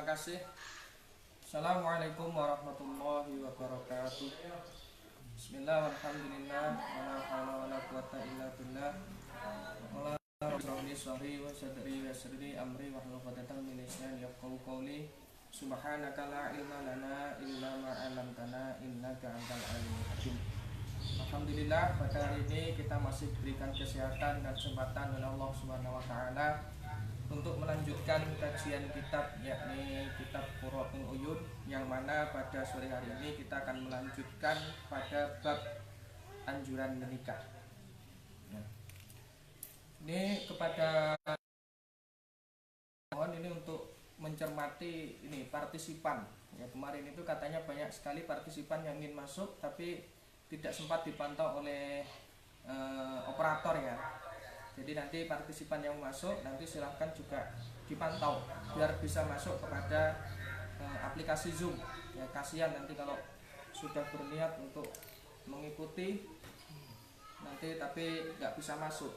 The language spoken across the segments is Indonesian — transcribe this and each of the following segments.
kasih. Assalamualaikum warahmatullahi wabarakatuh. Bismillah, alhamdulillah, wala haula wala quwata illa billah. Wala rabbi sahri wa sadri wa sadri amri wa hlul 'uqdatam min lisani yafqahu qawli. Subhanaka la ilma lana illa ma 'allamtana innaka antal alimul hakim. Alhamdulillah, pada hari ini kita masih diberikan kesehatan dan kesempatan oleh Allah Subhanahu wa taala untuk melanjutkan kajian kitab, yakni kitab Qurratul Uyun, yang mana pada sore hari ini kita akan melanjutkan pada bab anjuran menikah. Ini kepada mohon ini untuk mencermati ini partisipan. Ya, kemarin itu katanya banyak sekali partisipan yang ingin masuk tapi tidak sempat dipantau oleh operator ya. Jadi nanti partisipan yang masuk nanti silahkan juga dipantau biar bisa masuk kepada aplikasi Zoom. Ya, kasihan nanti kalau sudah berniat untuk mengikuti nanti tapi nggak bisa masuk.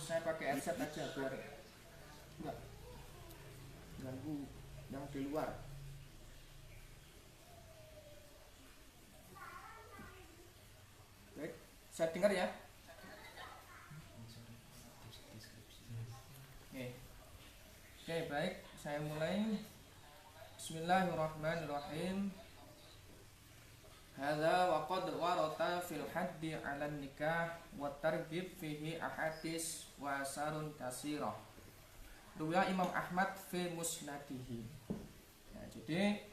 Saya pakai headset aja biar enggak ganggu yang di luar. Baik, saya dengar ya. Oke, baik, saya mulai. Bismillahirrahmanirrahim. Hadza wa qad warata fil haddi 'alan nikah wa targhib fihi ahadits wa sarun kasirah. Ruya Imam Ahmad fi musnadihi. Ya, jadi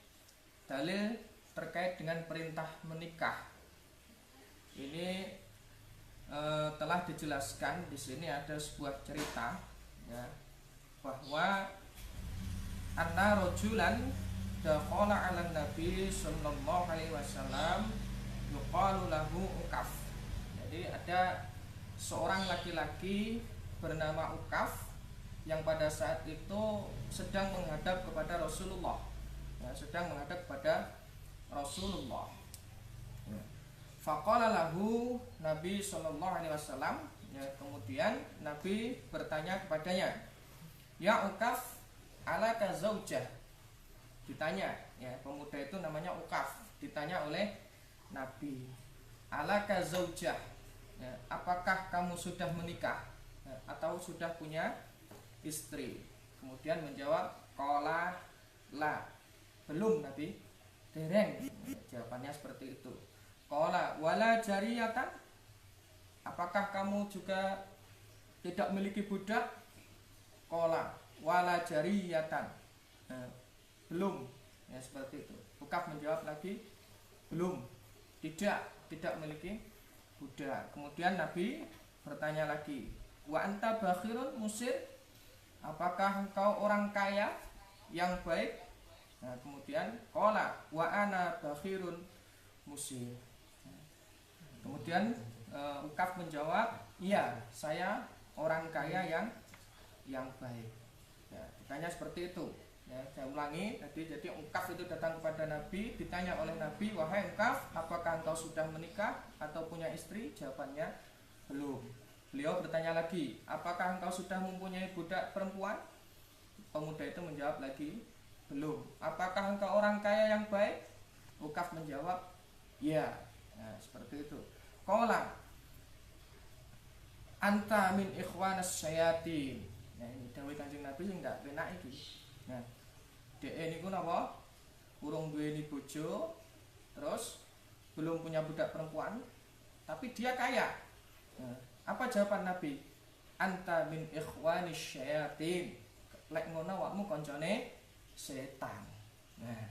dalil terkait dengan perintah menikah ini telah dijelaskan di sini. Ada sebuah cerita ya, bahwa anna rajulan dakhala 'ala nabi sallallahu alaihi wasallam yuqalu lahu Ukaf. Jadi ada seorang laki-laki bernama Ukaf yang pada saat itu sedang menghadap kepada Rasulullah, ya, sedang menghadap kepada Rasulullah. Ya. Faqala lahu Nabi sallallahu alaihi wasallam, ya, kemudian Nabi bertanya kepadanya, ya Ukaf, alaka zaujah. Ditanya, ya, pemuda itu namanya Ukaf, ditanya oleh Nabi, alaka zaujah, ya, apakah kamu sudah menikah, ya, atau sudah punya istri? Kemudian menjawab, qala la, belum Nabi, dereng. Jawabannya seperti itu. Qala wala jariyatan, apakah kamu juga tidak memiliki budak? Qala wala jariyatan, belum, ya, seperti itu. Ukaf menjawab lagi, belum, tidak memiliki budak. Kemudian Nabi bertanya lagi, wa anta bakhirun musir, apakah engkau orang kaya yang baik? Nah, kemudian qala wa ana bakhirun musir. Kemudian Ukaf menjawab, iya, saya orang kaya yang baik. Ya, ditanya seperti itu. Ya, saya ulangi tadi. Jadi Ukaf itu datang kepada Nabi, ditanya oleh Nabi, wahai Ukaf, apakah engkau sudah menikah atau punya istri? Jawabannya belum. Beliau bertanya lagi, apakah engkau sudah mempunyai budak perempuan? Pemuda itu menjawab lagi, belum. Apakah engkau orang kaya yang baik? Ukaf menjawab, ya. Nah, seperti itu. Qala anta min ikhwanas syayatin. Nah, ini dawuh Kanjeng Nabi sing ndak penak iki. Nah, dhek niku napa? Urung duweni bojo, terus belum punya budak perempuan, tapi dia kaya. Nah, apa jawaban Nabi? Anta min ikhwanis syayatin. Lek ngono awakmu kancane setan. Nah,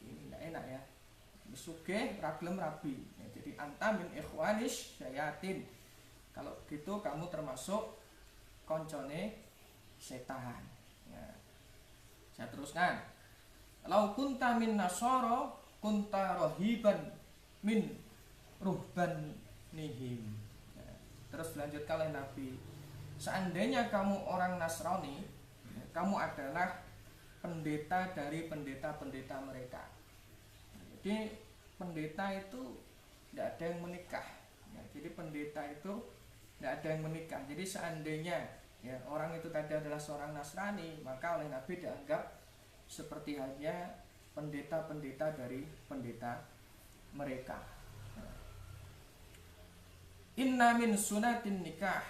ini ndak enak ya. Wis sugih ra gelem rabi. Nah, jadi anta min ikhwanis syayatin. Kalau gitu kamu termasuk kancane setan. Nah, saya teruskan. Lau kunta min nasara kunta rahiban min ruhbanihim. Terus dilanjutkan oleh Nabi, seandainya kamu orang Nasrani, kamu adalah pendeta dari pendeta-pendeta mereka. Jadi pendeta itu tidak ada yang menikah. Ya, jadi pendeta itu tidak ada yang menikah. Jadi seandainya ya orang itu tadi adalah seorang Nasrani, maka oleh Nabi dianggap seperti halnya pendeta-pendeta dari pendeta mereka. Inna min sunatin nikah.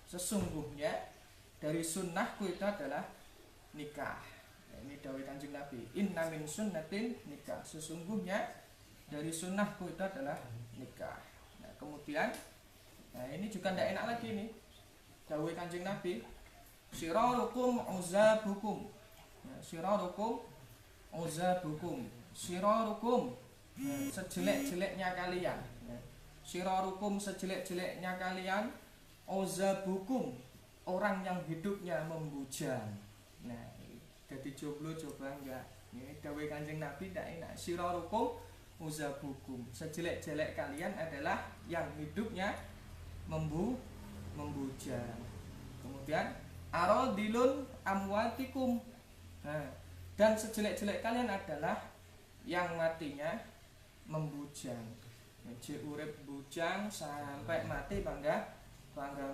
Sesungguhnya dari sunnahku itu adalah nikah. Ini dawuh Kanjeng Nabi. Inna min sunnatin nikah. Sesungguhnya dari sunnahku itu adalah nikah. Nah, kemudian ini juga tidak enak lagi nih. Dawuh Kanjeng Nabi, sirarukum uzabukum. Sirarukum uzabukum. Sirarukum sejelek-jeleknya kalian. Sirarukum sejelek-jeleknya kalian, uzabukum orang yang hidupnya membujang. Nah, jadi jomblo coba enggak. Ini dawuh Kanjeng Nabi tidak enak. Sirarukum uzabukum. Sejelek-jelek kalian adalah yang hidupnya membujang. Kemudian aradilun amwatikum. Nah, dan sejelek-jelek kalian adalah yang matinya membujang. Cek urip bujang sampai mati bangga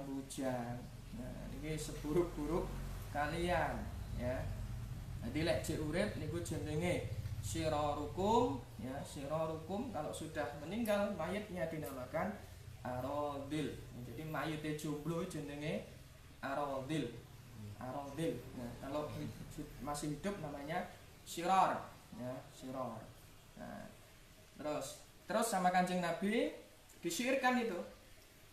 bujang. Nah, ini seburuk-buruk kalian ya. Jadi lek cek urip niku jenenge sirarukum ya, sirarukum kalau sudah meninggal mayitnya dinamakan aradil. Jadi mayite jomblo jenenge aradil. Aradil. Nah, kalau masih hidup namanya sirar ya, sirar. Nah, terus sama Kanjeng Nabi disyairkan itu.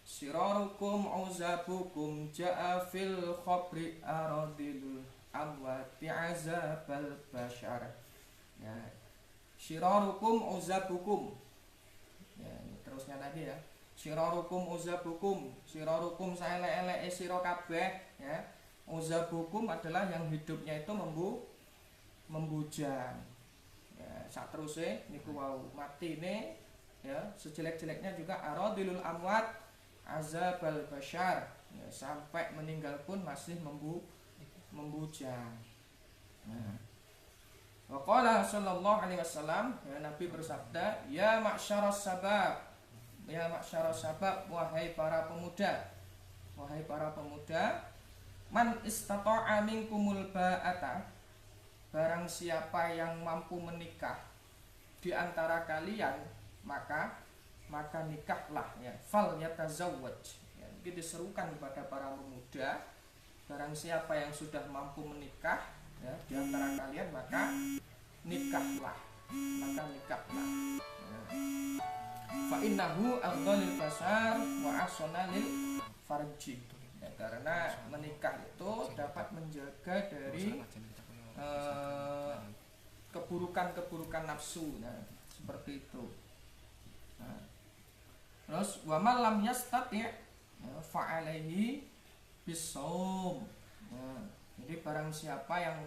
Sirarukum uzabukum ja'a fil khabri aradil amwati azabal bashar. Ya. Sirarukum uzabukum. Ya, terusnya lagi ya. Sirarukum uzabukum. Sirarukum saelek-eleke sira kabeh ya. Uzabukum adalah yang hidupnya itu membujang. Ya, saterusé niku wau matine ya, sejelek-jeleknya juga aradilul amwat azabal bashar ya, sampai meninggal pun masih membujang. Nah, waqala sallallahu alaihi wasallam ya, Nabi bersabda, ya ma'syaras sabab, ya ma'syaras sabab, wahai para pemuda, wahai para pemuda, man istata'a minkumul ba'ata, barang siapa yang mampu menikah di antara kalian, maka nikahlah ya, fal yatazawwaj ya. Jadi diserukan kepada para pemuda, barang siapa yang sudah mampu menikah ya, di antara kalian, maka nikahlah ya. Fa innahu afdhalul basar wa ahsanul farji ya, karena menikah itu dapat menjaga dari keburukan-keburukan nafsu. Nah, seperti itu. Nah, terus wa man lam yastati' fa alaihi bisawm. Nah, jadi barang siapa yang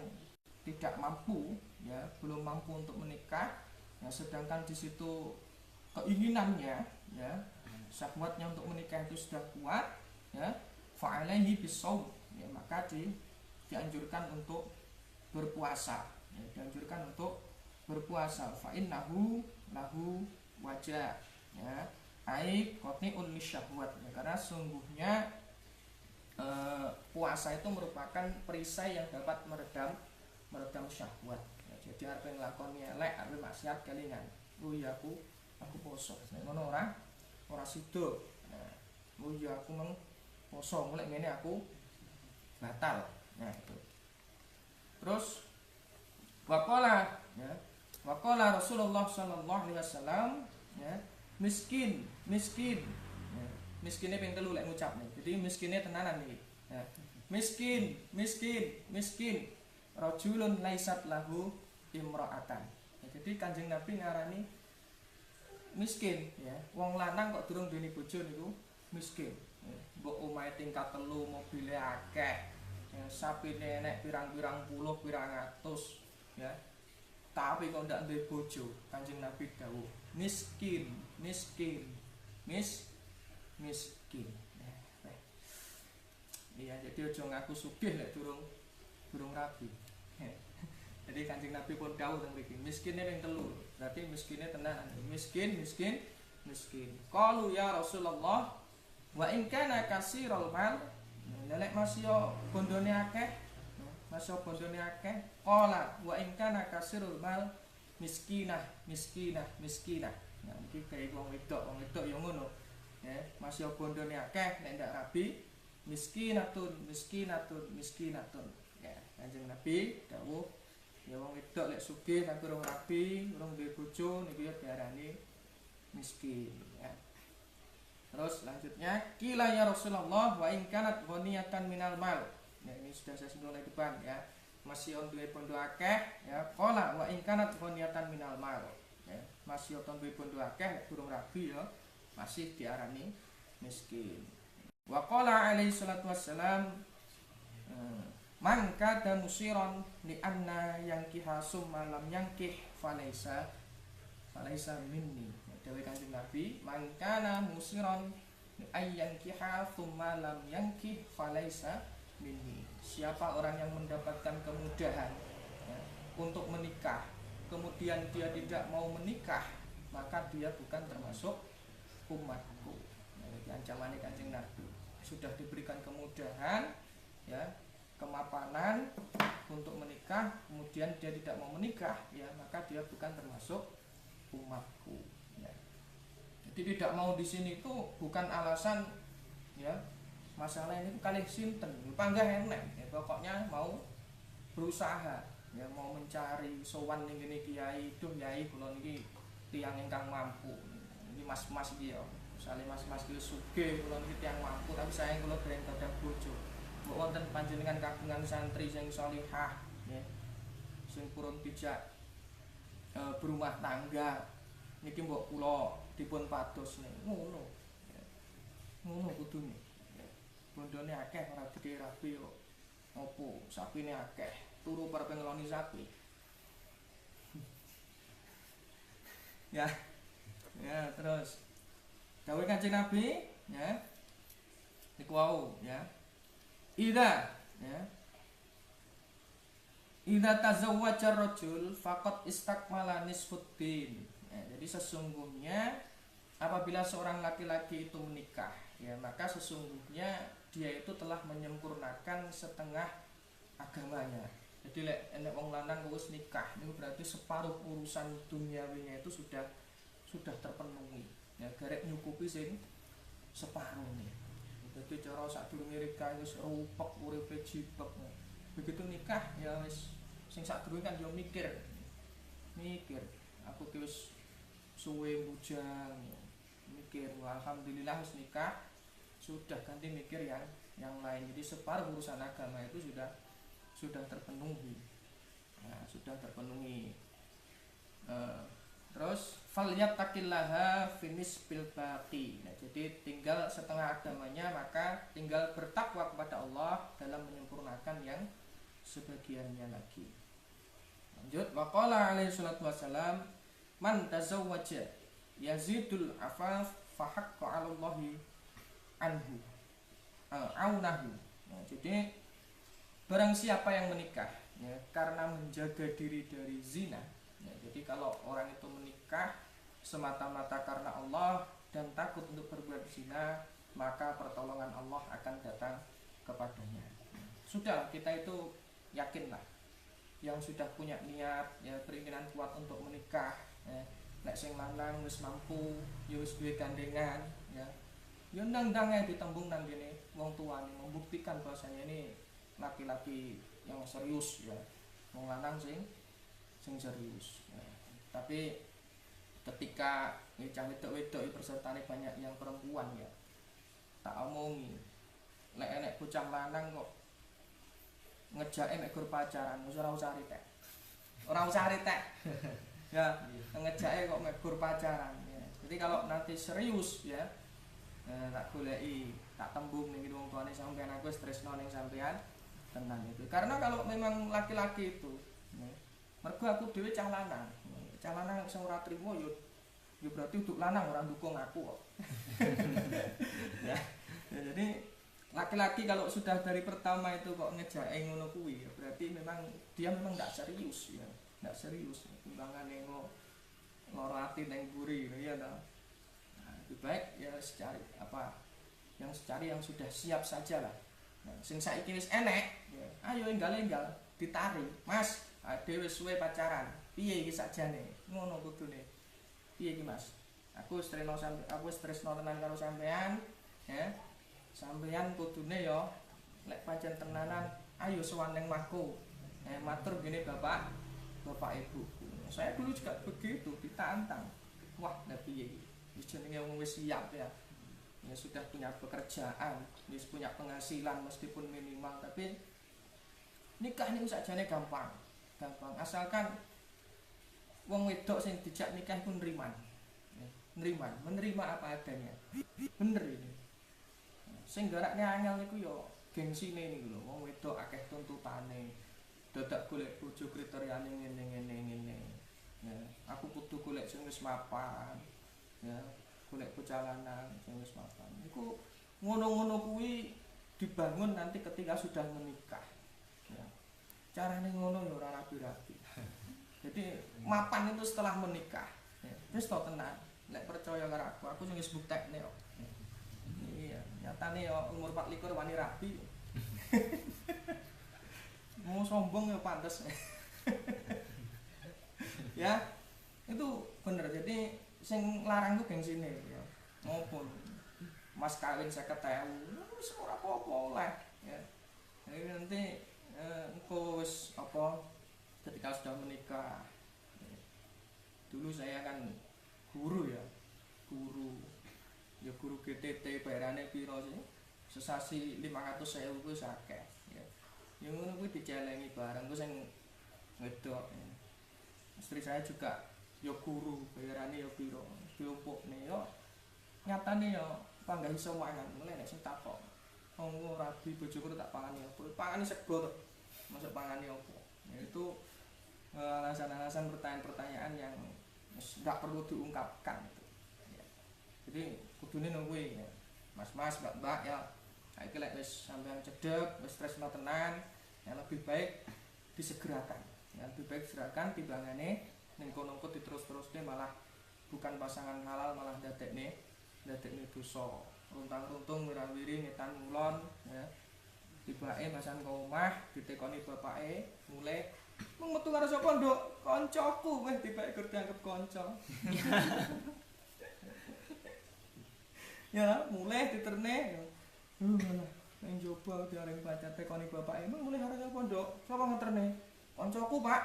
tidak mampu ya, belum mampu untuk menikah ya, sedangkan di situ keinginannya ya, syahwatnya untuk menikah itu sudah kuat ya, fa alaihi bisawm ya, maka dianjurkan untuk berpuasa ya, dianjurkan untuk berpuasa. Fa innahu lahu wajah ya, ai qati'un lisyahwat ya, karena sungguhnya puasa itu merupakan perisai yang dapat meredam syahwat ya. Jadi arep nglakoni elek, arep maksiat kelingan, oh iya aku poso ngono ora sida. Nah, oh iya aku meng poso, mulai ngene aku batal. Nah, itu. Terus waqala ya, waqala Rasulullah sallallahu alaihi wasallam ya, miskin ya, miskinnya ping 3 lek ngucap nih. Jadi miskinnya tenanan nih ya. Miskin rajulun laisat lahu imra'atan ya, jadi Kanjeng Nabi ngarani miskin ya, wong lanang kok durung duweni bojo niku miskin ya. Mbok omahe tingkat 3, mobile akeh ya, sapine enek pirang-pirang puluh, pirang atus ya, tapi kok ndak duwe bojo. Kanjeng Nabi dawuh miskin iya, jadi aja ngaku sugih lek durung rabi. Jadi Kanjeng Nabi pun dawuh teng mriki, miskinnya ping 3. Berarti miskinnya tenan. Miskin. Qalu ya Rasulullah wa in kana kasirul mal. Lelek masih bondone akeh. Qala wa in kana kasirul mal miskinah. Nah, iki kaya wong wedok ya ngono. Ya, masih bondone akeh nek ndak rabi miskinatun. Ya, Kanjeng Nabi dawuh ya wong wedok lek sugih tapi urung rabi, urung duwe bojo niku ya diarani miskin ya. Terus selanjutnya kila ya Rasulullah wa in kanat ghaniyatan minal mal. Ya, ini sudah saya singgung di depan ya. Masih on duwe bondo akeh ya. Qala wa in kanat ghaniyatan minal mal. Ya, masih on duwe bondo akeh durung rabi ya masih diarani miskin. Wa qala alaihi salatu wassalam man kada musiron li anna yankiha summa lam yankih falaisa minni. Dewe Kanjeng Nabi, man kana musiron li ayyankiha summa lam yankih falaisa minni. Siapa orang yang mendapatkan kemudahan ya, untuk menikah, kemudian dia tidak mau menikah, maka dia bukan termasuk umatku. Nah, ancamannya Kanjeng Nabi. Sudah diberikan kemudahan ya, kemapanan untuk menikah, kemudian dia tidak mau menikah, ya maka dia bukan termasuk umatku. Ya. Jadi tidak mau di sini itu bukan alasan, ya masalah ini kali sinten, panggah enek, ya, pokoknya mau berusaha, ya mau mencari sowan ning kene kiai, duh kiai kula niki tiyang ingkang mampu, ini mas-mas iki ya, misale mas-mas iki sugih, kula niki tiyang mampu, tapi saya kula dereng gadah bojo. Mbok wonten panjenengan kagungan santri sing sholihah ya. Sing purun bijak berumah tangga niki mbok kula dipun pados ngono. Ya. Ngono kudune. Ya. Bondone akeh ora dikirapi kok. Opo sapine akeh, turu para pengeloni sapi. Ya. Ya, terus dawuh Kanjeng Nabi ya. Niku wau ya. Ida tazawwaja rajul faqad istakmala nisfuddin. Ya, jadi sesungguhnya apabila seorang laki-laki itu menikah, ya maka sesungguhnya dia itu telah menyempurnakan setengah agamanya. Jadi lek enek wong lanang wis nikah, niku berarti separuh urusan duniawinya itu sudah terpenuhi. Ya garek nyukupi sing separuh nih. Jadi cara sadurunge nikah wis rupek uripe jipek. Begitu nikah ya wis sing sadurunge kan yo mikir. Aku ki wis suwe bujang. Mikir alhamdulillah wis nikah, sudah ganti mikir yang lain. Jadi separuh urusan agama itu sudah terpenuhi. Nah, sudah terpenuhi. Terus falyattaqillaha finis bil baqi. Nah, jadi tinggal setengah agamanya, maka tinggal bertakwa kepada Allah dalam menyempurnakan yang sebagiannya lagi. Lanjut, waqala alaihi salatu wassalam man tazawwaja yazidul afaf fa haqqo 'alallahi anhu aunahu. Nah, jadi barang siapa yang menikah ya, karena menjaga diri dari zina. Ya, jadi kalau orang itu menikah semata-mata karena Allah dan takut untuk berbuat zina, maka pertolongan Allah akan datang kepadanya. Sudah, kita itu yakinlah yang sudah punya niat, ya keinginan kuat untuk menikah, ya, nek sing lanang wis mampu, ya wis duwe gandengan, ya. Ya ndang-ndang ae ditembung nang kene wong tuane membuktikan bahwasanya ini laki-laki yang serius ya. Wong lanang sing serius ya. Tapi ketika cah wedok-wedok pesertane banyak yang perempuan ya, tak omongi lek enek bocah lanang kok ngejake mek gur pacaran ora usah ritek ya, ngejake kok mek gur pacaran ya. Jadi kalau nanti serius ya, tak goleki tak tembung ning wong tuane sampean, aku wis tresno ning sampean tenan itu. Karena kalau memang laki-laki itu ya, mergo aku dhewe cah lanang sing ora trimo yo berarti untuk lanang ora ndukung aku kok. Ya, jadi laki-laki kalau sudah dari pertama itu kok ngejake ngono kuwi ya berarti berarti memang dia memang tidak serius ya, tidak serius. Timbangane loro ati nang buri ya toh. Nah, lebih baik ya secari yang secari yang sudah siap saja lah. Nah, sing saiki wis enek, ya, ayo enggal-enggal ditari. Mas, dhewe wis suwe pacaran. Piye iki sakjane? Ngono kudune. Piye iki, Mas? Aku wis tresno tenan karo sampean, ya. Sampean kudune ya lek pancen tenanan, ayo sowan ning mahku. Matur gini Bapak Ibu. Saya dulu juga begitu, ditantang. Wah, lah piye iki? Wis jenenge wong wis siap ya. Ya sudah punya pekerjaan, punya penghasilan meskipun minimal, tapi nikah niku sakjane gampang asalkan wong wedok sing dijak nikah pun neriman, menerima apa adanya, bener ini. Sing garakne angel niku yo gengsine niku lho, wong wedok akeh tuntutane, dadak golek bojo kriteriane ngene. Ya, aku kudu golek sing wis mapan, ya. Golek bocah lanang sing wis mapan. Iku ngono-ngono kuwi dibangun nanti ketika sudah menikah. Ya. Carane ngono ya ora rapi-rapi. Jadi mapan itu setelah menikah. Ya, wis to tenan. Lek percaya karo aku sing wis buktekne kok. Iya, nyatane ya umur 24 wani rapi. Mau sombong ya pantes. Ya, itu bener. Jadi sing larang ku gengsine ya. Maupun Mas kawin 50.000, wis ora apa-apa oleh ya. Jadi nanti engko wis ketika sudah menikah. Dulu saya kan guru ya. Guru GTT bayarane piro sih? Sesasi 500.000 wis akeh ya. Ya ngono kuwi dicelengi bareng ku sing wedok. Ya. Istri saya juga yo guru, bayarane yo piro, diompokne yo nyatane yo panggah iso mangan, mulai nek sing takok. Wong rabi bojoku tak pangani opo? Pangani sego to. Masuk pangani opo? Ya itu alasan-alasan pertanyaan-pertanyaan yang enggak perlu diungkapkan itu. Ya. Jadi kudune nungguin ya. Mas-mas, mbak-mbak ya. Saiki lek wis sampean cedhek, wis tresno tenan, ya lebih baik disegerakan. Ya lebih baik segerakan timbangane ning kono-kono diterus-teruske malah bukan pasangan halal malah dadekne dosa. Runtang-runtung wirawiri ngetan ngulon ya. Tibake masan ke omah ditekoni bapake mulai mung metu karo sapa nduk? Kancaku weh tibake gur dianggep kanca. Ya, mulai diterne. Ning jowo diareng pacar tekoni bapake mung mulai karo sapa nduk? Sapa ngeterne? Kancaku, Pak.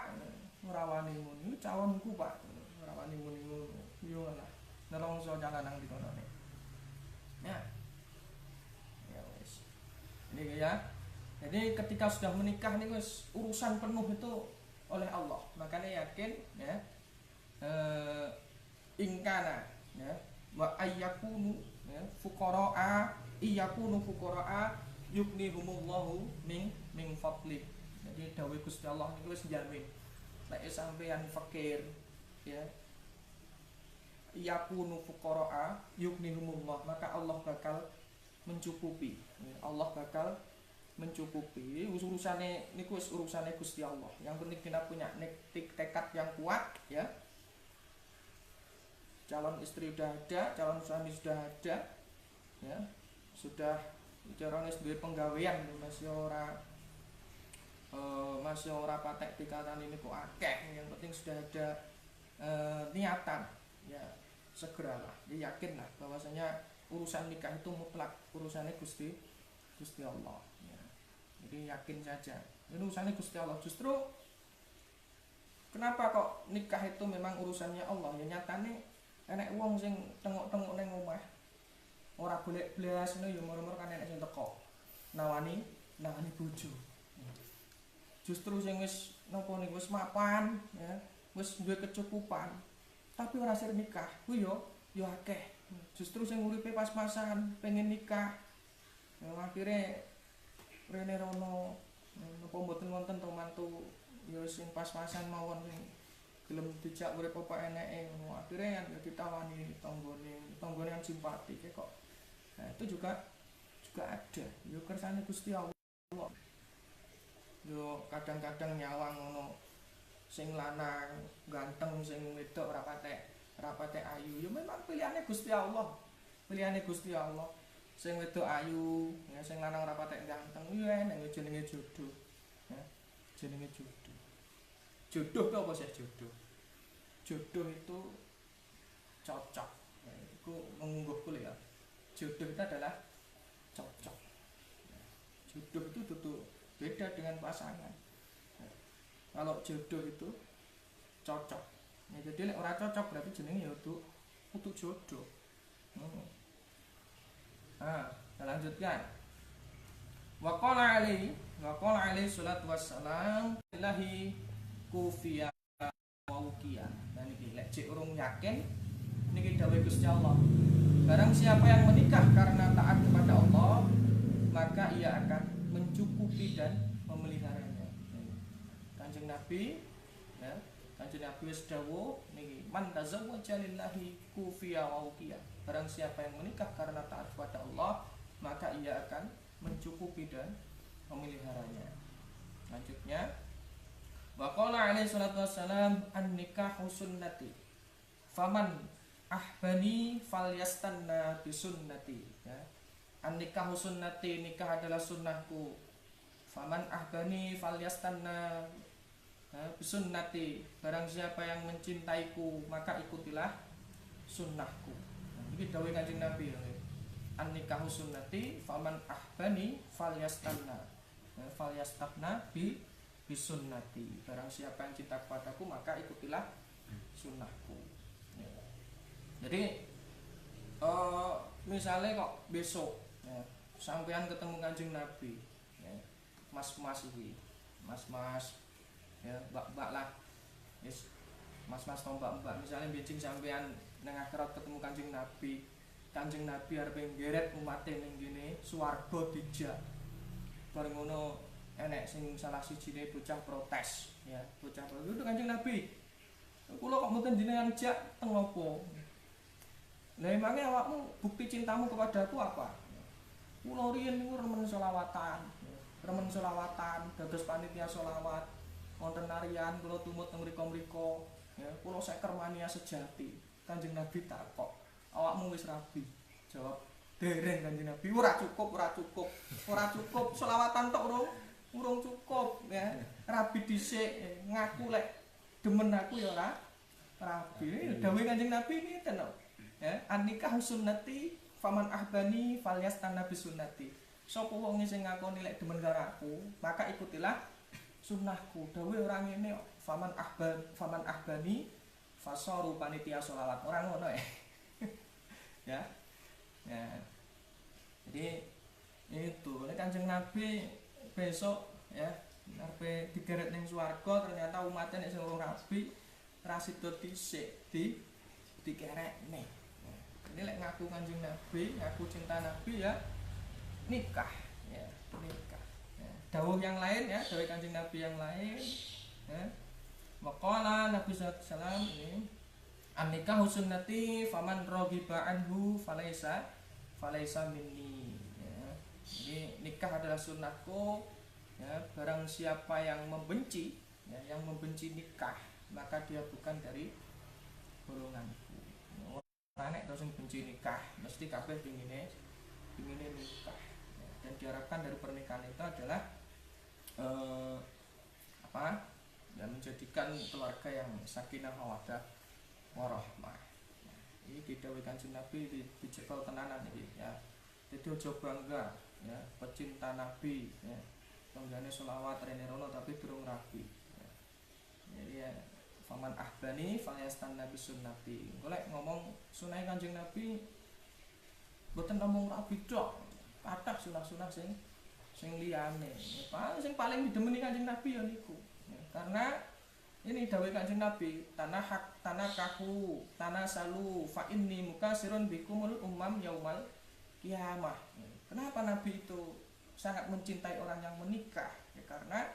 Ngrawani muni cawonku Pak ngrawani muni ngono yo lah nelongso jalan nang dikono ya wis ini ya. Jadi ketika sudah menikah nih wis urusan penuh itu oleh Allah, makanya yakin ya ingkana ya wa ayyakunu ya fuqaraa yughnihumullahu min fadli. Jadi dawuh Gusti Allah niku wis njamin lek sampeyan fakir ya yakunu fuqaraa yughnihumullah, maka Allah bakal mencukupi ya, Allah bakal mencukupi. Urusane niku wis urusane Gusti Allah. Yang penting kita punya tekad yang kuat ya. Calon istri sudah ada, calon suami sudah ada ya. Sudah jarang wis duwe penggawean masih ora patek dikatani niku akeh. Yang penting sudah ada niatan ya, segeralah ya, yakinlah bahwasanya urusan nikah itu mutlak urusannya Gusti Allah ya. Jadi yakin saja ini urusannya Gusti Allah. Justru kenapa kok nikah itu memang urusannya Allah ya, nyatane enek wong sing tengok-tengok ning omah ora golek blas ngono ya moro-moro kan enek sing teko nawani bojo. Justru sing wis napa niku wis mapan ya, wis duwe kecukupan tapi ora sir nikah kuwi yo akeh. Justru sing uripe pas-pasan pengen nikah ya akhire rene rono napa mboten wonten to mantu ya sing pas-pasan mawon sing gelem dijak urip apa eneke akhire ya ditawani tanggane yang simpatik kok. Nah itu juga ada ya kersane Gusti Allah. Yo kadang-kadang nyawang ngono. Sing lanang ganteng, sing wedok ora patek ayu. Yo memang pilihane Gusti Allah. Pilihane Gusti Allah. Sing wedok ayu, ya sing lanang ora patek ganteng, yo enek jenenge jodoh. Ya, jenenge jodoh. Jodoh itu apa sih jodoh? Jodoh itu cocok. Ya, itu mengunggahku ya. Jodoh itu adalah cocok. Jodoh itu tuh beda dengan pasangan. Kalau jodoh itu cocok. Ya, jadi orang cocok berarti jenenge ya untuk jodoh. Nah, kita lanjutkan. Waqala alaihi salatu wassalam ilahi kufiya wa ukiya. Dan iki lek cek urung yakin niki dawuh Gusti Allah. Barang siapa yang menikah karena taat kepada Allah, maka ia akan mencukupi dan memeliharanya. Kanjeng Nabi, ya, Kanjeng Nabi wis dawuh niki, man tazawwaja lillahi kufiya wa ukiya. Barang siapa yang menikah karena taat kepada Allah, maka ia akan mencukupi dan memeliharanya. Lanjutnya, wa qala alaihi salatu wassalam an-nikahu sunnati. Faman ahbani falyastanna bisunnati. Ya. An-nikahu sunnati, nikah adalah sunnahku. Faman ahbani falyastanna bisunnati. Barang siapa yang mencintaiku, maka ikutilah sunnahku. Ini dawuh Kanjeng Nabi. An-nikahu sunnati faman ahbani falyastanna. Falyastaqna bisunnati. Barang siapa yang cinta kepadaku, maka ikutilah sunnahku. Ya. Jadi misalnya kok besok ya, sampean ketemu Kanjeng Nabi, ya, mas-mas iki, mas-mas, ya mbak-mbak lah, yes, mas-mas atau mbak-mbak, misalnya bincang sampean nang akhirat ketemu Kanjeng Nabi arep nggeret umate ning kene swarga dijak. Bareng ngono enek sing salah sijine bocah protes, ya, bocah protes itu Kanjeng Nabi. Kula kok mboten jenengan jak teng opo? Lah emangnya awakmu bukti cintamu kepadaku apa? Kula riyen niku remen selawatan, dados panitia selawat, wonten narian kula tumut teng mriko-mriko, ya, kula seker mania sejati. Kanjeng Nabi takok, awakmu wis rabi? Jawab, dereng Kanjeng Nabi. Ora cukup, selawatan tok urung cukup, ya. Rabi dhisik, ngaku lek demen aku ya ora rabi. Dawuh Kanjeng Nabi iki tenan. Ya, an-nikah sunnati faman ahbani falyastanna bisunnati. Sapa wong sing ngakoni lek demen karo aku, maka ikutilah sunnahku. Dawuhe ora ngene kok. Faman ahbani fasaru panitia sholawat. Ora ngono ya. Ya. Ya. Jadi itu lek Kanjeng Nabi besok ya arepe digeret ning swarga ternyata umatnya nek sing ora rabi ra sida dhisik dikerekne. Ini lek ngaku Kanjeng Nabi, ngaku cinta Nabi ya nikah, ya nikah. Ya. Dawuh yang lain ya, dawuh Kanjeng Nabi yang lain. Ya. Maqala Nabi sallallahu alaihi wasallam ini an-nikahu sunnati faman raghiba anhu falaisa minni. Ya. Jadi nikah adalah sunnahku. Ya, barang siapa yang membenci, ya, yang membenci nikah, maka dia bukan dari golonganku. Nek terus benci nikah, mesti kabeh pingine nikah. Ya, dan diharapkan dari pernikahan itu adalah ya, menjadikan keluarga yang sakinah mawaddah warahmah. Ya, ini didhawuhi Kanjeng Nabi dicekel tenanan iki ya. Jadi aja bangga ya, pecinta Nabi ya. Tanggane selawat rene rono tapi durung rabi. Ya. Jadi ya faman ahbani falyastanna bisunnati. Golek ngomong sunah Kanjeng Nabi mboten ngomong rabi tok. Kathah sunah-sunah sing liyane. Sing paling didemeni Kanjeng Nabi ya niku. Ya, karena ini dawuh Kanjeng Nabi, tanakahu, tanasalu fa inni mukasirun bikumul yaumal kiamah. Ya, kenapa Nabi itu sangat mencintai orang yang menikah? Ya, karena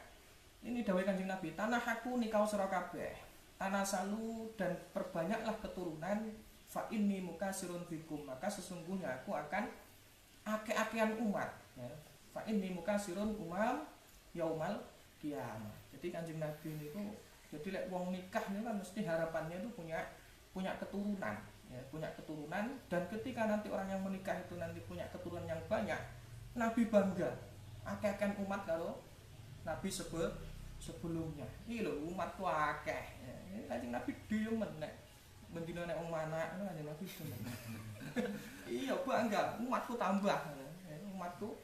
ini dawuh Kanjeng Nabi, tanahaku nikah sira kabeh. Tanasalu dan perbanyaklah keturunan fa inni mukasirun bikum, maka sesungguhnya aku akan ake-akean umat ya. Fa inni mukasirun yaumal kiamat. Jadi Kanjeng Nabi niku jadi lek wong nikah niku kan mesti harapannya itu punya keturunan, ya, punya keturunan, dan ketika nanti orang yang menikah itu nanti punya keturunan yang banyak, Nabi bangga akeh-akehan umat karo Nabi sebelumnya. Iki lho umatku akeh. Ya, Kanjeng Nabi demen nek mendina nek wong manak ngono Kanjeng Nabi demen. Iya bangga, umatku tambah. Ya, umatku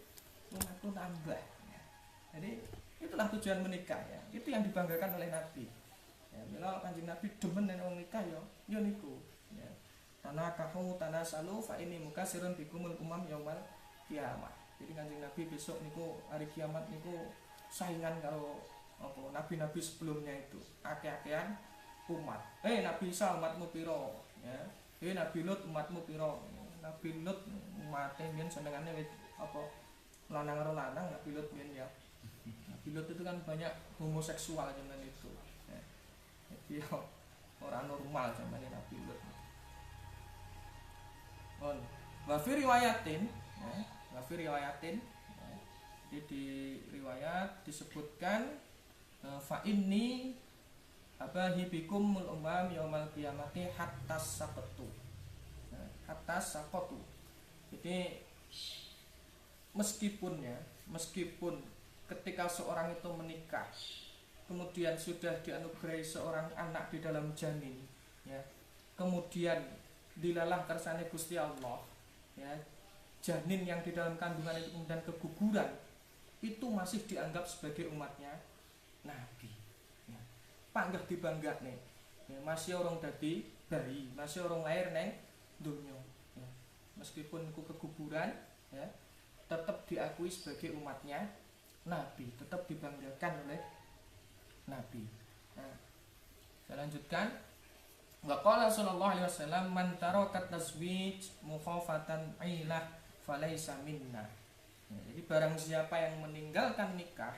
tambah. Jadi itulah tujuan menikah ya. Itu yang dibanggakan oleh Nabi. Ya, mila Kanjeng Nabi demen nek wong nikah ya niku. Ya. Tanah kahu tanah salu fa ini mukasirun bikumul umam yaumal kiamat. Jadi Kanjeng Nabi besok niku hari kiamat niku saingan karo apa nabi-nabi sebelumnya itu akeh-akehan umat. Nabi Isa umatmu piro? Ya. Nabi Lut umatmu piro? Nabi Lut umate mbiyen senengane wit apa lanang karo lanang Nabi Lut mbiyen ya. Nabi Lut itu kan banyak homoseksual zaman itu. Ya. Jadi orang normal zaman Nabi Lut. Wa fi riwayatin, ya, wa fi riwayatin, ya, jadi di riwayat disebutkan fa inni abahi bikum umam yaumal qiyamati hatta saqatu. Hatta saqatu. Jadi meskipun ketika seorang itu menikah kemudian sudah dianugerahi seorang anak di dalam janin, ya, kemudian dilalah kersane Gusti Allah, ya, janin yang di dalam kandungan itu kemudian keguguran, itu masih dianggap sebagai umatnya Nabi, ya. Panggah dibangga nih, ya, masih orang dadi bayi, masih orang lahir neng dunia, ya. Meskipun itu keguguran, ya, tetap diakui sebagai umatnya Nabi, tetap dibanggakan oleh Nabi. Nah, saya lanjutkan. Wa qala sallallahu alaihi wasallam man taraka tazwij mukhafatan ailah falaysa minna. Ya, jadi barang siapa yang meninggalkan nikah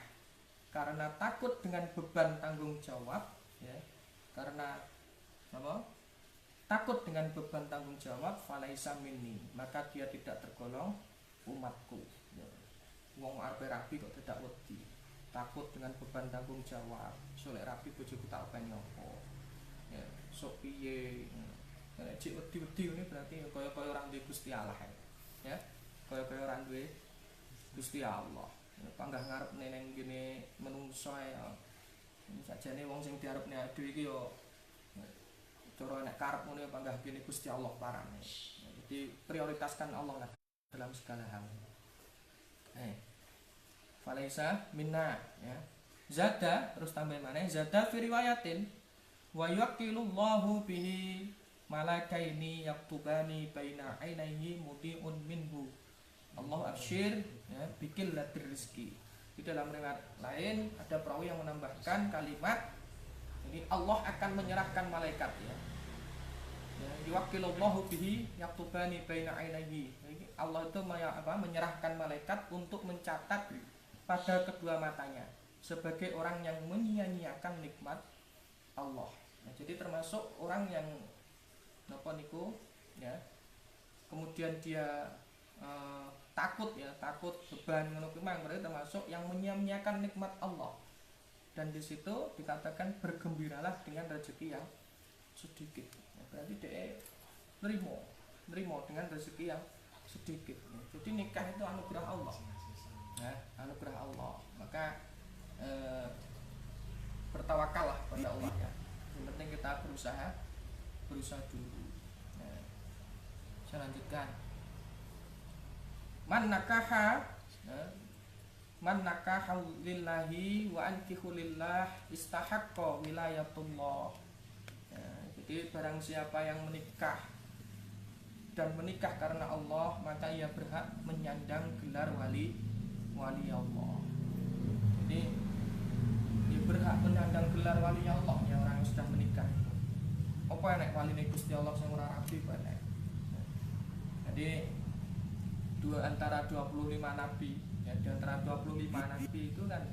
karena takut dengan beban tanggung jawab, ya, karena apa? Takut dengan beban tanggung jawab, falaysa minni, maka dia tidak tergolong umatku. Ya. Wong arep rabi kok tidak wedi. Takut dengan beban tanggung jawab. Solek rabi bojoku tak openi apa. Ya, sok piye. Nek cek wedi-wedi ini berarti kaya-kaya orang duwe Gusti Allah. Ya. Kaya-kaya orang duwe Gusti Allah. Ya, panggah ngarep neng gene menungso ya. Sakjane wong sing diarepne dhewe iki yo cara nek karep ngono panggah kene Gusti Allah parane. Ya, jadi prioritaskan Allah lah dalam segala hal. Falaisa minna, ya. Zada terus tambah mana? Zada fi riwayatin wa yaqilullahu bihi malakaini yaktubani baina ainaihi mudiun minhu. Allah absyir, ya, bikil latir rizki. Di dalam riwayat lain ada perawi yang menambahkan kalimat ini Allah akan menyerahkan malaikat, ya. Ya, yuwakilullahu bihi yaktubani baina ainaihi. Allah itu menyerahkan malaikat untuk mencatat pada kedua matanya sebagai orang yang menyia-nyiakan nikmat Allah. Nah, jadi termasuk orang yang napa niku, ya, kemudian dia takut beban ngono kuwi berarti termasuk yang menyia-nyiakan nikmat Allah. Dan di situ dikatakan bergembiralah dengan rezeki yang sedikit. Nah, berarti dia nerimo dengan rezeki yang sedikit. Jadi nikah itu anugerah Allah. Nah, anugerah Allah. Maka bertawakallah pada Allah, ya. Yang penting kita berusaha dulu. Nah, saya lanjutkan. Man nakaha lillahi wa ankihu lillah istahaqqa wilayatullah. Ya, jadi barang siapa yang menikah dan menikah karena Allah, maka ia berhak menyandang gelar wali Allah. Jadi dia berhak menyandang gelar wali Allah, ya, orang yang sudah menikah. Apa yang nek waline Gusti Allah sing ora rabi bae. Jadi antara 25 nabi, ya, di antara 25 nabi itu kan,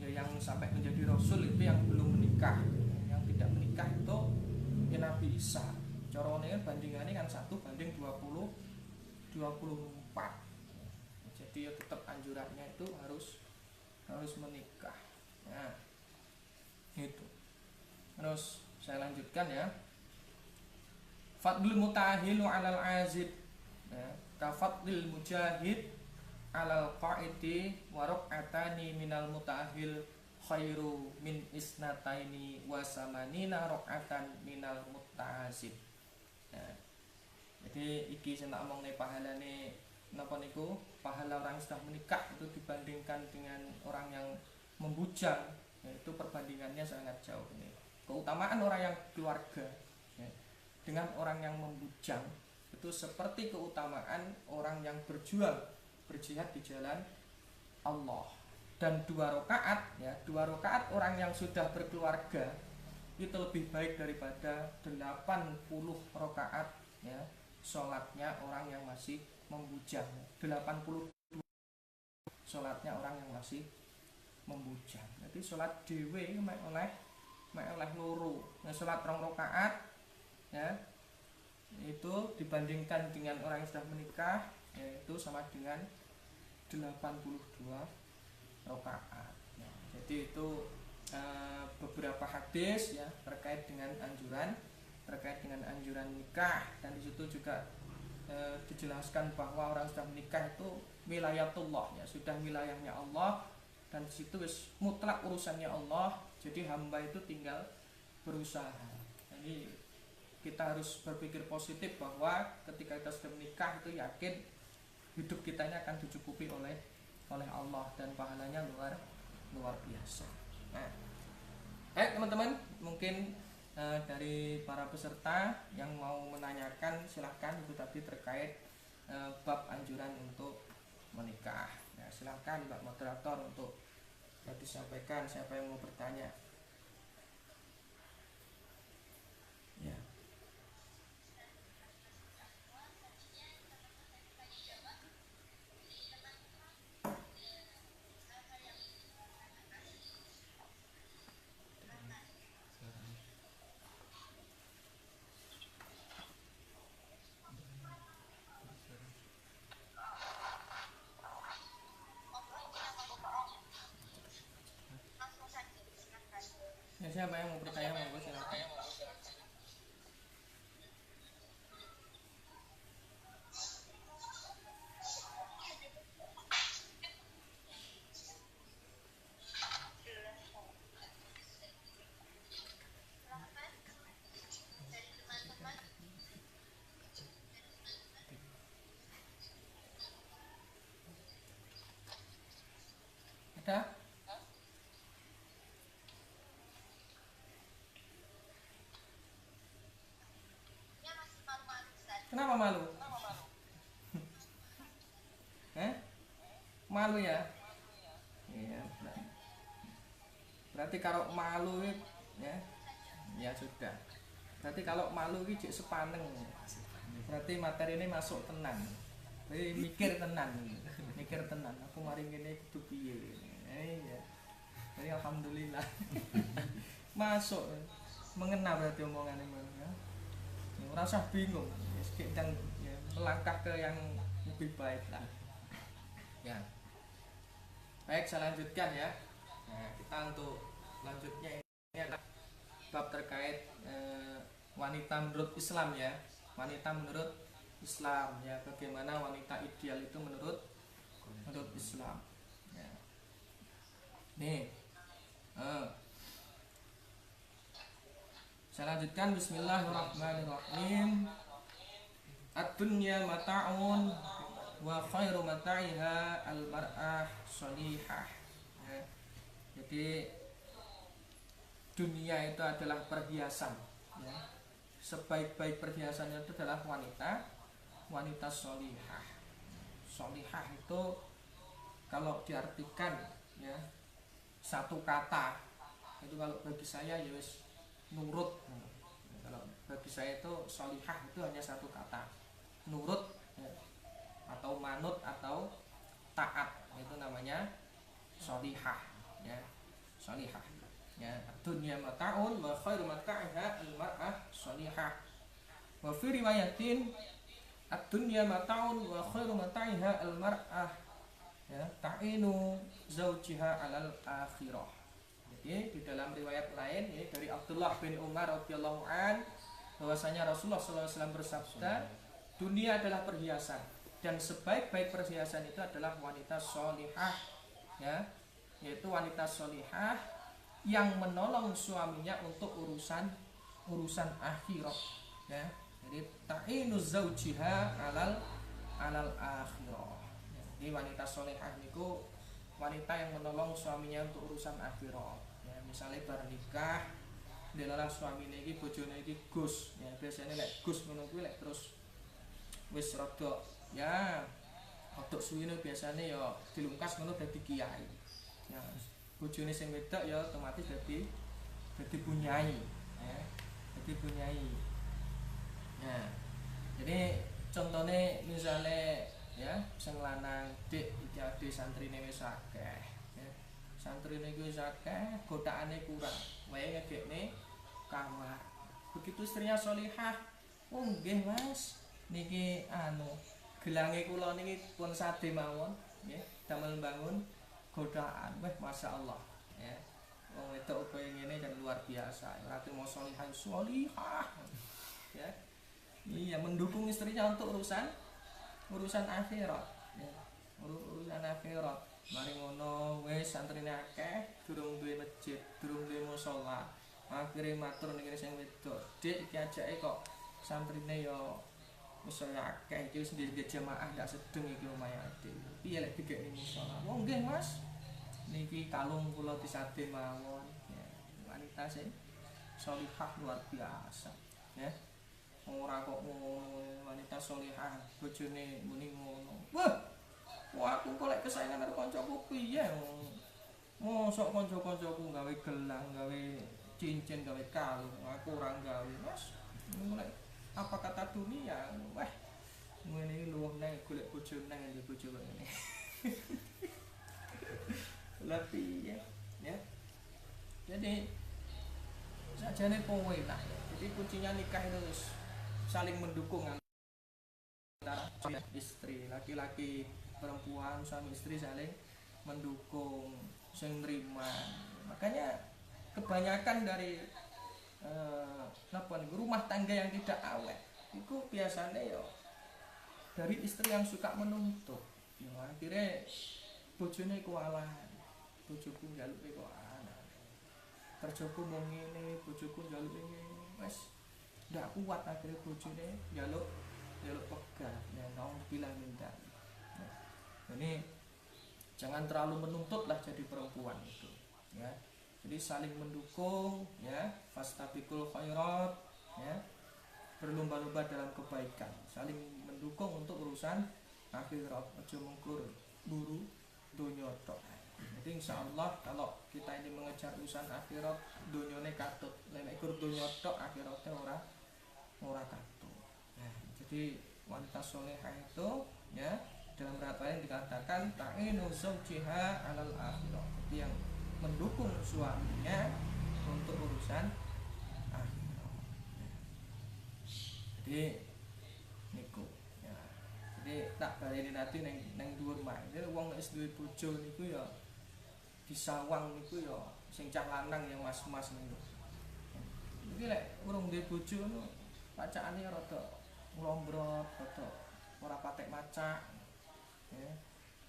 ya, yang sampai menjadi rasul itu yang belum menikah. Yang tidak menikah itu ya Nabi Isa. Carane bandingannya kan 1:24. Jadi ya tetap anjurannya itu harus harus menikah. Nah, itu. Terus saya lanjutkan ya. Fadlul mutahilu 'alal azib. Ya, ka fadlil mujahid 'alal qa'idi wa raq'atani minal mutahil khairu min isnataini wa samanina raq'atan minal mutahasib. Nah, jadi iki saya nak omong nih pahalane napa niku, pahala orang sudah menikah itu dibandingkan dengan orang yang membujang, itu perbandingannya sangat jauh ini. Keutamaan orang yang keluarga ya, dengan orang yang membujang itu seperti keutamaan orang yang berjuang berjihad di jalan Allah. Dan 2 rakaat ya, 2 rakaat orang yang sudah berkeluarga itu lebih baik daripada 80 rakaat ya sholatnya orang yang masih membujang. 80 sholatnya orang yang masih membujang. Jadi sholat dhewe mek oleh loro. Nah, sholat 2 rakaat ya itu dibandingkan dengan orang yang sudah menikah yaitu sama dengan 82 rakaat. Ya, jadi itu beberapa hadis ya terkait dengan anjuran nikah, dan di situ juga dijelaskan bahwa orang sudah menikah itu wilayatullah ya, sudah wilayahnya Allah, dan di situ mutlak urusannya Allah. Jadi hamba itu tinggal berusaha. Jadi kita harus berpikir positif bahwa ketika kita sudah menikah itu yakin hidup kita ini akan dicukupi oleh Allah dan pahalanya luar biasa. Nah, baik teman-teman, mungkin dari para peserta yang mau menanyakan silahkan, itu tadi terkait bab anjuran untuk menikah. Nah, silahkan Mbak Moderator untuk disampaikan siapa yang mau bertanya. Ya. Ya, siapa yang mau bertanya monggo silakan. Ada? Kenapa malu? Malu ya? Iya. Berarti kalau malu ya sudah. Berarti kalau malu iki jek sepaneng. Berarti materi ini masuk tenan. Jadi mikir tenan. Aku mari ngene kudu piye. Ya. Jadi alhamdulillah. Masuk. Mengena berarti omongan ini ya. Ora usah bingung. Dan ya, melangkah ke yang lebih baik lah. Ya. Baik, saya lanjutkan ya. Nah, kita untuk lanjutnya ini adalah bab terkait wanita menurut Islam ya. Wanita menurut Islam ya, bagaimana wanita ideal itu menurut Islam. Ya. Nih. Saya lanjutkan, bismillahirrahmanirrahim. Ad-dunya mata'un wa khairu mata'iha al-mar'ah sholihah. Ya. Jadi dunia itu adalah perhiasan ya. Sebaik-baik perhiasannya itu adalah wanita sholihah. Sholihah itu kalau diartikan ya satu kata itu, kalau bagi saya ya wis nurut. Kalau bagi saya itu sholihah itu hanya satu kata, nurut ya, atau manut atau taat, itu namanya sholihah ya. Sholihah ya. Dunia mata'un wa khairu mata'iha al-mar'ah sholihah. Wa fi riwayatin ad-dunya mata'un wa khairu mata'iha al-mar'ah ya, ta'inu zaujiha alal akhirah. Jadi di dalam riwayat lain ini dari Abdullah bin Umar radhiyallahu an bahwasanya Rasulullah SAW bersabda, dunia adalah perhiasan dan sebaik-baik perhiasan itu adalah wanita solihah, ya, yaitu wanita solihah yang menolong suaminya untuk urusan akhirat, ya. Jadi ta'inu zaujiha alal akhirah. Jadi wanita solihah niku wanita yang menolong suaminya untuk urusan akhirat. Ya, misalnya bar nikah, delalah suamine iki bojone iki Gus, ya biasanya lek Gus ngono kuwi lek terus wis rada ya rada suwine biasane ya dilungkas ngono dadi kiai. Ya, bojone sing wedok ya otomatis dadi bunyai, ya. Dadi bunyai. Nah, jadi contohnya misalnya ya sing lanang dik iki ade santrine wis akeh, ya. Santrine iki wis akeh, godaane kurang. Wae ngegekne kamar. Begitu istrinya solihah, oh nggih Mas, niki gelange kula niki pun sade mawon, nggih, damel bangun godaan. Wah, masyaallah, ya. Wong wedok kaya ngene kan luar biasa. Ora terima solihah. Ya. Iya, mendukung istrinya untuk urusan akhirat, ya. Urusan akhirat. Mari ngono wis santrine akeh, durung duwe masjid, durung duwe musala. Akhire matur ning sing wedok, "Dik, iki ajake kok santrine yo wis akeh, iki wis ndek jamaah ndak sedeng iki omahe Dik. Piye lek digekne musala?" "Oh, nggih, Mas. Niki kalung kula disade mawon." Ya, wanita sing sholihah luar biasa, ya. Ora kok ngono, wanita sholihah bojone muni ngono. Wah, aku kok lek kesayangan karo kancaku piye? Mosok kanca-kancaku gawe gelang, gawe cincin, gawe kalung, aku ora gawe. Mas, mulai apa kata dunia? Wah, ngene iki luwih nang golek bojo nang endi bojo kok ngene. Lah piye? Ya. Jadi sajane kowe lah. Jadi kuncinya nikah itu saling mendukung antara suami istri, laki-laki perempuan, suami istri saling mendukung, saling nerima. Makanya kebanyakan dari rumah tangga yang tidak awet itu biasanya ya dari istri yang suka menuntut. Ya, akhirnya bojone kewalahan, bojoku njaluke kok ana, kerjaku mau ngene, bojoku njaluke ngene, wes ndak kuat akhirnya bojone njaluk pegat, ya naudzubillah minta. Ini jangan terlalu menuntut lah jadi perempuan itu, ya. Jadi saling mendukung, ya, fastabiqul khairat, ya, berlomba-lomba dalam kebaikan, saling mendukung untuk urusan akhirat, aja mengkur buru dunya tok. Jadi insyaallah kalau kita ini mengejar urusan akhirat, dunyane katut, lek ikur dunya tok akhiratnya ora katut. Nah, jadi wanita solehah itu, ya, dalam riwayat lain dikatakan ta'inu zawjiha alal akhirah, jadi yang mendukung suaminya untuk urusan akhirat. Jadi niku, ya. Jadi tak baleni nanti neng dhuwur mak. Jadi wong nek wis duwe bojo niku ya disawang niku ya sing cah lanang ya mas-mas niku. Jadi lek urung duwe bojo ngono pacakane rada nglombrot, rada ora patek macak. Ya,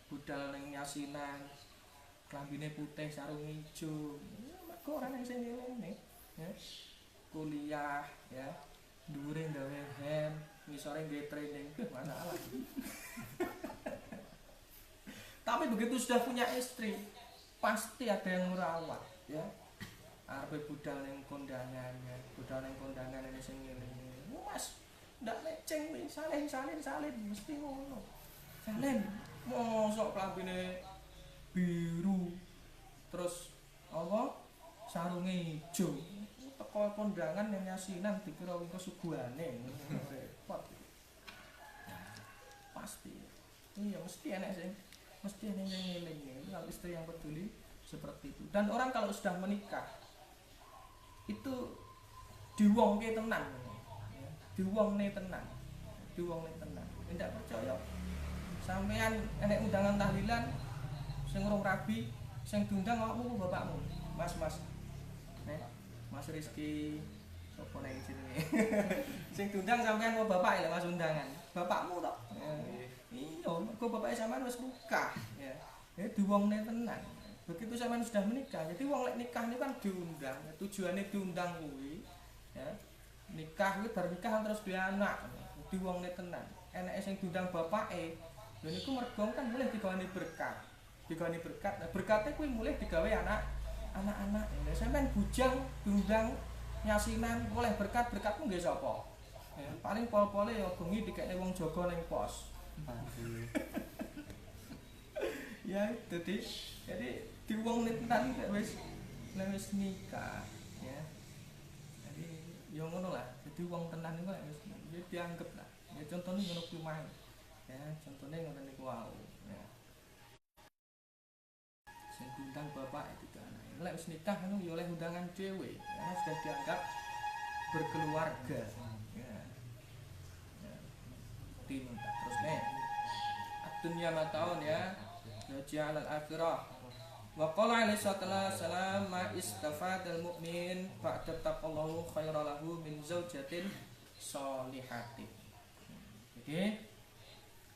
budal ning yasinan, klambine putih sarung ijo. Mergo ora nang sing ngene, ya. Kuliah, ya. Dhuwure gawe hem, ngisore gawe training, masalah. Tapi begitu sudah punya istri, pasti ada yang merawat, ya. Arepe budal ning kondangan, ya. Budal ning kondangan ini sing ngene. Mas, ndak leceng nih, salin, mesti ngono. Salin, mosok klambine biru, terus apa? Sarunge ijo. Teko kondangan yang yasinan dikira wingko suguhane. Repot. Pasti. Iya, mesti enak sih. Mesti enak yang ngeling. Kalau istri yang peduli seperti itu. Dan orang kalau sudah menikah itu diwongke tenan. Diwongne tenan. Tidak percaya Sampean enek undangan tahlilan sing urung rabi, sing diundang awakmu bapakmu. Mas, Mas. Mas Rizky sapa nang jenenge. Sing diundang sampean mau bapak ya Mas undangan. Bapakmu tok. Iya, mergo bapake sampean wis nikah ya. Ya diwongne tenan. Begitu sampean sudah menikah, jadi wong lek nikah niku kan diundang. Tujuane diundang kuwi ya. Nikah kuwi bar nikah terus duwe anak. Diwongne tenan. Eneke sing diundang bapake, lha niku mergo kan mulih digawani berkat. Digawani berkat. Nah, berkate kuwi mulih digawe anak-anak. Lha sampean bujang diundang nyasinan oleh berkatmu nggih sapa? Ya, paling pol-pole ya bengi dikekne wong jaga ning pos. Ya, jadi di wong tenan nek wis nikah ya. Jadi ya ngono lah. Jadi wong tenan niku wis ya dianggep lah. Ya contone ngono kuwi mah. Ya, contone ngono niku wau. Ya. Sing diundang bapak itu kan. Lek wis nikah kan ya oleh undangan dhewe. Ya sudah dianggap berkeluarga. Ya. Ya. Diminta terus nih. Dunia mataun ya. Ja'al al-akhirah. Wa qala alaihi salam ma istafadal mu'min ba'da taqallahu khairalahu min zaujatin sholihatin. Jadi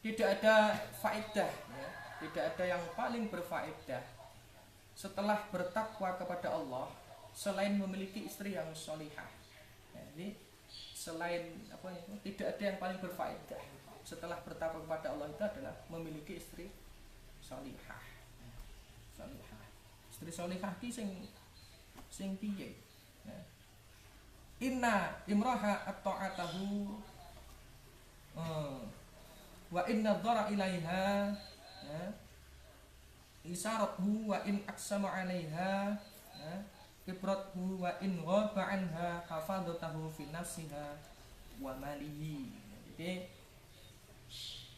tidak ada faedah ya, tidak ada yang paling berfaedah setelah bertakwa kepada Allah selain memiliki istri yang sholihah. Ya, jadi selain apa itu tidak ada yang paling berfaedah setelah bertakwa kepada Allah itu adalah memiliki istri sholihah. Sholihah. Istri sholihah ki sing piye? Ya. Inna imraha at-ta'atahu wa inna dhara ilaiha ya. Isarathu wa in aqsama 'alaiha ya. Ibrathu wa in ghaba 'anha hafadatahu fi nafsiha wa malihi. Jadi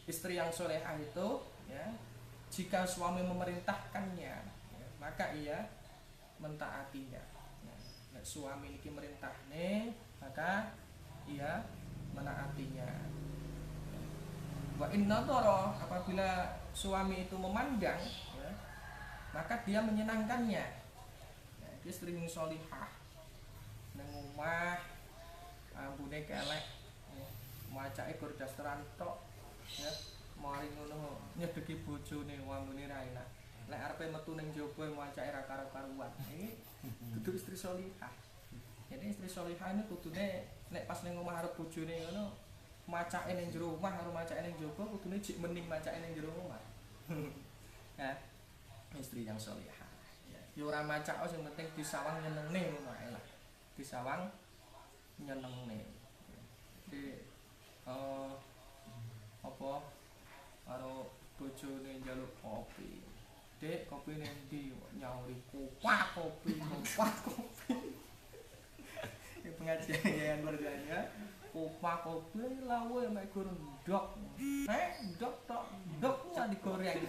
istri yang solehah itu ya, jika suami memerintahkannya ya, maka ia mentaatinya ya. Nek suami ini merintahne maka ia menaatinya. Wa inna dhara, apabila suami itu memandang ya, maka dia menyenangkannya ya, dia istri yang solehah nang omah ambune kelek ya, macake gur dasteran tok ya, mari ngono nyedeki bojone wangune ra enak. Lek arepe metu ning jaba macake ra karo-karuan. Iki kudu istri sholihah. Jadi istri sholihah ini kudune nek pas ning omah arep bojone ngono macake ning jero omah karo macake ning jaba kudune jek mending macake ning jero omah. Ya, istri yang sholihah. Ya, yo ora macak sing penting disawang nyenengne ngono ae lah. Disawang nyenengne. Jadi apa karo bojone njaluk kopi. Dek, kopi ning ndi? Nyauri kupak kopi. Iki pengajian yang berjaya. Kupak kopi lawe mek gur ndok. Ndok tok. Ndok sak digoreng.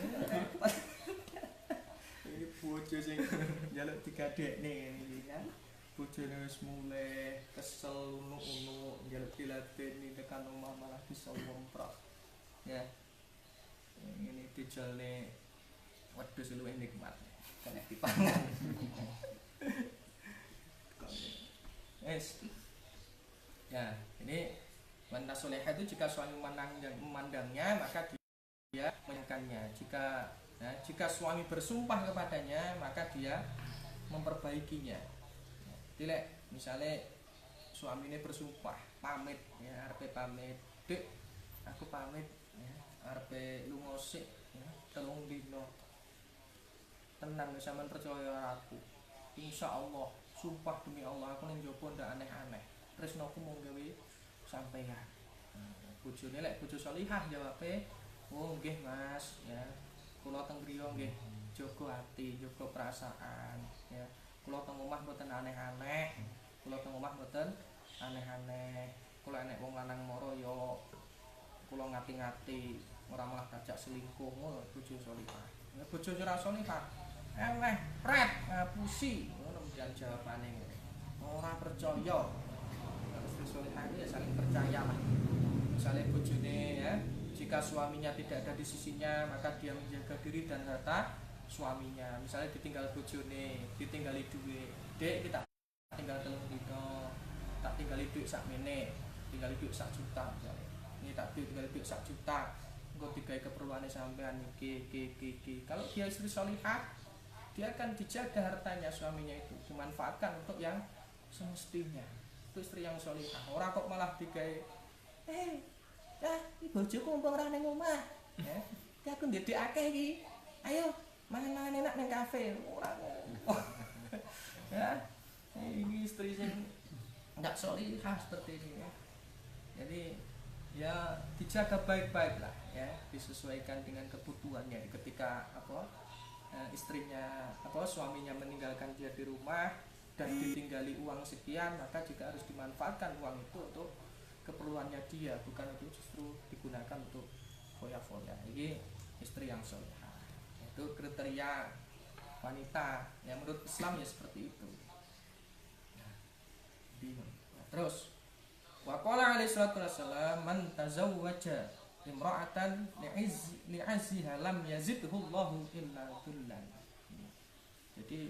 Iki bojo sing njaluk digadekne ngene iki kan. Bojone wis mulai kesel unuk-unuk njaluk diladeni tekan omah malah disowemprot. Ya, ini dijalne wedhus luwih nikmat kena dipangan. Ya, ini wanita solehah itu jika suami memandangnya maka dia menyenangkannya. Jika suami bersumpah kepadanya maka dia memperbaikinya. Jadi misalnya suami ini bersumpah pamit ya, arepe pamit, Dek, aku pamit ya, arepe lunga sik ya, 3 dina. Tenang sampean percaya aku. Insyaallah, sumpah demi Allah aku ning njaba ndak aneh-aneh. Tresnoku mung gawe sampeyan. Bojone lek bojo sholihah jawabe, "Oh nggih Mas, ya. Kula teng griya nggih jaga ati, jaga perasaan ya. Kula teng omah mboten aneh-aneh. Kula teng omah mboten aneh-aneh. Kula enek wong lanang mara ya kula ngati-ngati, ora malah dajak selingkuh." Ngono bojo sholihah. Ya bojo ora sholihah. Pret ngapusi ngono jawabane ngene. Ora percaya. Istri sholihah ya saling percaya lah. Misalnya bojone ya Jika suaminya tidak ada di sisinya, maka dia menjaga diri dan harta suaminya. Misalnya ditinggal bojone, ditinggali duit, dek kita tinggal 3 dino, tak tinggali duit sak meneh, tinggali duit 1 juta misalnya. Ini tak tinggali duit 1 juta, engko digawe keperluannya sampean iki. Kalau dia istri solihah, dia akan dijaga hartanya suaminya itu, dimanfaatkan untuk yang semestinya. Itu istri yang solihah. Ora kok malah digawe iki bojoku mumpung ora ning omah. Ya, iki aku ndedek akeh iki. Ayo, mangan-mangan enak ning kafe. Ora kok. Ya, ini istri yang tidak solihah seperti ini ya. Jadi ya dijaga baik-baik lah ya, disesuaikan dengan kebutuhannya. Ketika istrinya suaminya meninggalkan dia di rumah dan ditinggali uang sekian, maka juga harus dimanfaatkan uang itu untuk keperluannya dia, bukan untuk justru digunakan untuk foya-foya. Ini istri yang solihah. Itu kriteria wanita yang menurut Islam ya seperti itu. Terus waqala alaihi salatu wassalam man tazawwaja imra'atan li'azziha lam yazidhu Allahu illa dhullan. Jadi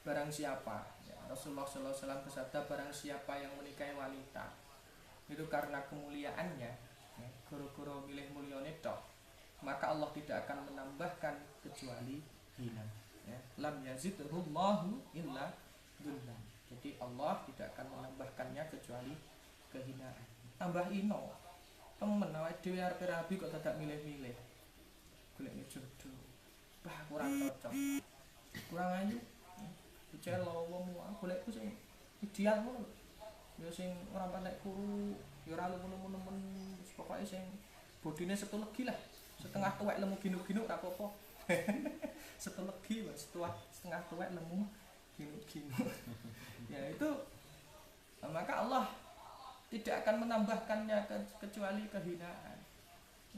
barang siapa ya, Rasulullah sallallahu alaihi wasallam bersabda, barang siapa yang menikahi wanita itu karena kemuliaannya ya, guru-guru milih mulyane tok, maka Allah tidak akan menambahkan kecuali hina ya. Lam yazidhu Allahu illa dhullan. Jadi Allah tidak akan menambahkannya kecuali kehinaan. Tambah ino. Temen awake dhewe arep rabi kok dadak milih-milih. Golekne jodoh. Bah kurang cocok. Kurang ayu. Bocah lowo golekku sing ideal ngono. Ya sing ora patek kuru, ya ora lumun-lumun, pokoke sing bodine setulegi lah. Setengah tuwek lemu ginuk-ginuk ora apa-apa. Setulegi wae, setengah tuwek lemu ginuk-ginuk. Ya itu, maka Allah tidak akan menambahkannya kecuali kehinaan.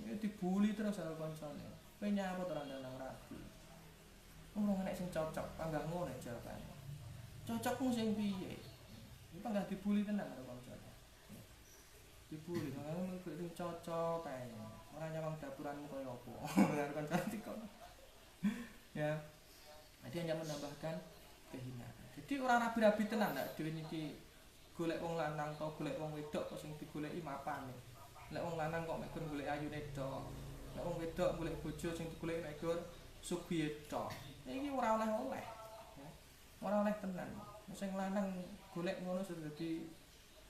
Ini dibully terus sama kancane. Kowe nyambut ora ndang rabi. Ora nek sing cocok, panggah ngono jawabane. Cocokmu sing piye? Iki panggah dibully tenan karo kancane. Dibully, ngono kok sing cocok kae. Ora nyawang dapuranmu kaya apa. Karo kancane kok. Ya. Jadi hanya menambahkan kehinaan. Jadi orang rabi-rabi tenan ndak dhewe niki golek wong lanang atau golek wong wedok kok sing digoleki mapane. Lek wong lanang kok mek golek ayune tok. Lek wong wedok golek bojo sing digoleki mek sugihe tok. Iki ora oleh-oleh. Ya. Ora oleh tenan. Sing lanang golek ngono sudah dadi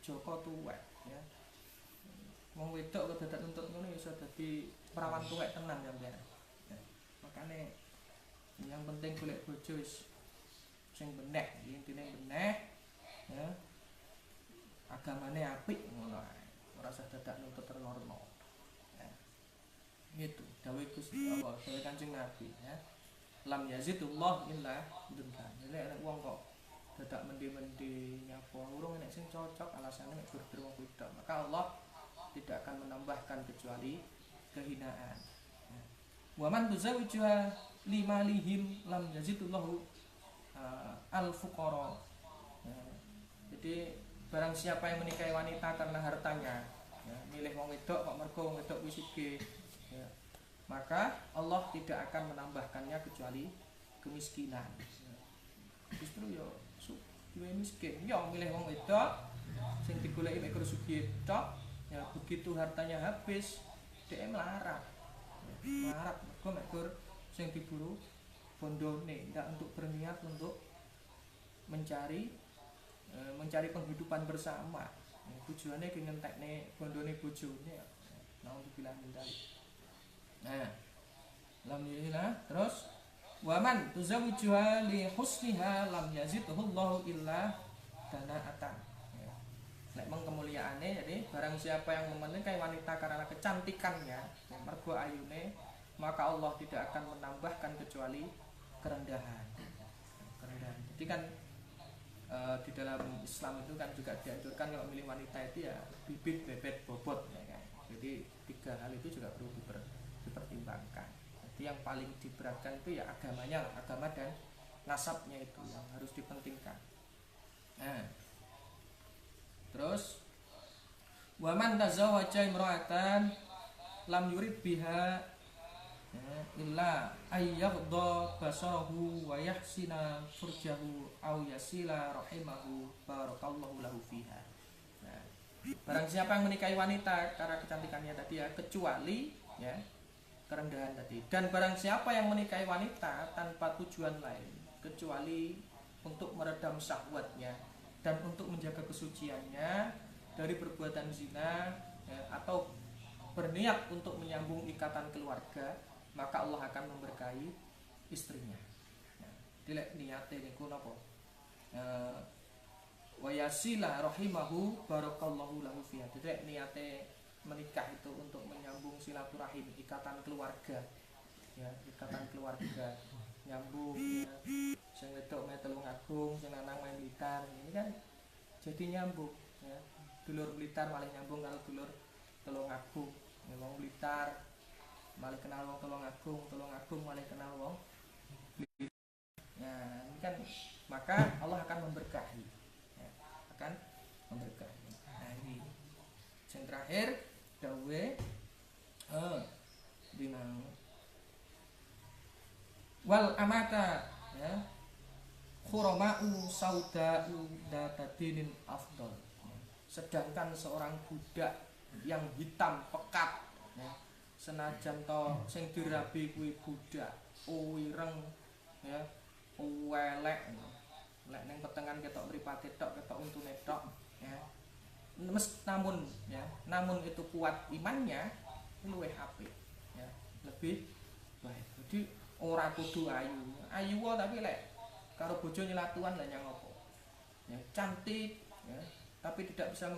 Joko tuwek ya. Wong wedok kok dadak nuntut ngono iso dadi perawan tuwek tenan ya. Ya. Makane yang penting golek bojo wis sing benek, intine benek ya. Agamane apik ngono ae. Ora usah dadak nuntut ternorno. Ya. Gitu, dawuh Gusti Allah, dawuh Kanjeng Nabi ya. Lam yazidullah illa dzullan. Nek wong kok dadak mendhe-mendhe nyapa urung nek sing cocok alasane mek gur-gur wong wedok, maka Allah tidak akan menambahkan kecuali kehinaan. Ya. Wa man tuzawwijuha limalihim lam yazidullahu al-fuqara. Ya. Jadi barang siapa yang menikahi wanita karena hartanya, ya, milih wong wedok kok mergo wong wedok wis sugih, ya, maka Allah tidak akan menambahkannya kecuali kemiskinan. Ya. Justru yo duwe miskin, yo milih wong wedok sing digoleki mek sugih tok, ya begitu hartanya habis dhek melarat. Ya, melarat mergo mek sing diburu bondone, tidak untuk berniat untuk mencari penghidupan bersama. Tujuannya ingin ngentekne bondone bojone. Nah, untuk bilang mendali. Nah, alhamdulillah. Terus waman tuzawwijuha li husniha lam yazidhu Allahu illa dana'atan. Ya. Nek meng kemuliaane, jadi barang siapa yang menikahi wanita karena kecantikannya, mergo ayune, maka Allah tidak akan menambahkan kecuali kerendahan. Jadi kan di dalam Islam itu kan juga dianjurkan kalau milih wanita itu ya bibit, bebet, bobot ya kan. Jadi 3 hal itu juga perlu dipertimbangkan. Jadi yang paling diberatkan itu ya agamanya, agama dan nasabnya itu yang harus dipentingkan. Nah, terus waman tazawwaja imra'atan lam yurid biha illa ayyaghdha basarahu wa yahsina furjahu aw yasila rahimahu barakallahu lahu fiha. Nah, barang siapa yang menikahi wanita karena kecantikannya tadi ya, kecuali ya kerendahan tadi. Dan barang siapa yang menikahi wanita tanpa tujuan lain kecuali untuk meredam syahwatnya dan untuk menjaga kesuciannya dari perbuatan zina ya, atau berniat untuk menyambung ikatan keluarga, maka Allah akan memberkahi istrinya. Nah, dilek niate niku napa? Wa yasila rahimahu barakallahu lahu fiha. Dilek niate menikah itu untuk menyambung silaturahim, ikatan keluarga. Ya, ikatan keluarga nyambung ya. Sing wedok main Telung Agung, sing lanang main Blitar. Ini kan jadi nyambung ya. Dulur Blitar malah nyambung kalau dulur Telung Agung. Ya, wong Blitar malah kenal wong Telung Agung malah kenal wong Blitar. Ya, ini kan maka Allah akan memberkahi. Ya, akan memberkahi. Nah, ini yang terakhir dawe dinang wal amata ya khuroma'u sauda'u datadinin afdol. Sedangkan seorang budak yang hitam pekat ya, senajan to sing dirabi kuwi budak ireng ya elek lek ning petengan ketok mripate tok ketok untune tok ya. Namun itu kuat imannya luwih apik ya, lebih baik. Jadi ora kudu ayu tapi lek karo bojo nyelatuan lah nyang apa ya, cantik ya, tapi tidak bisa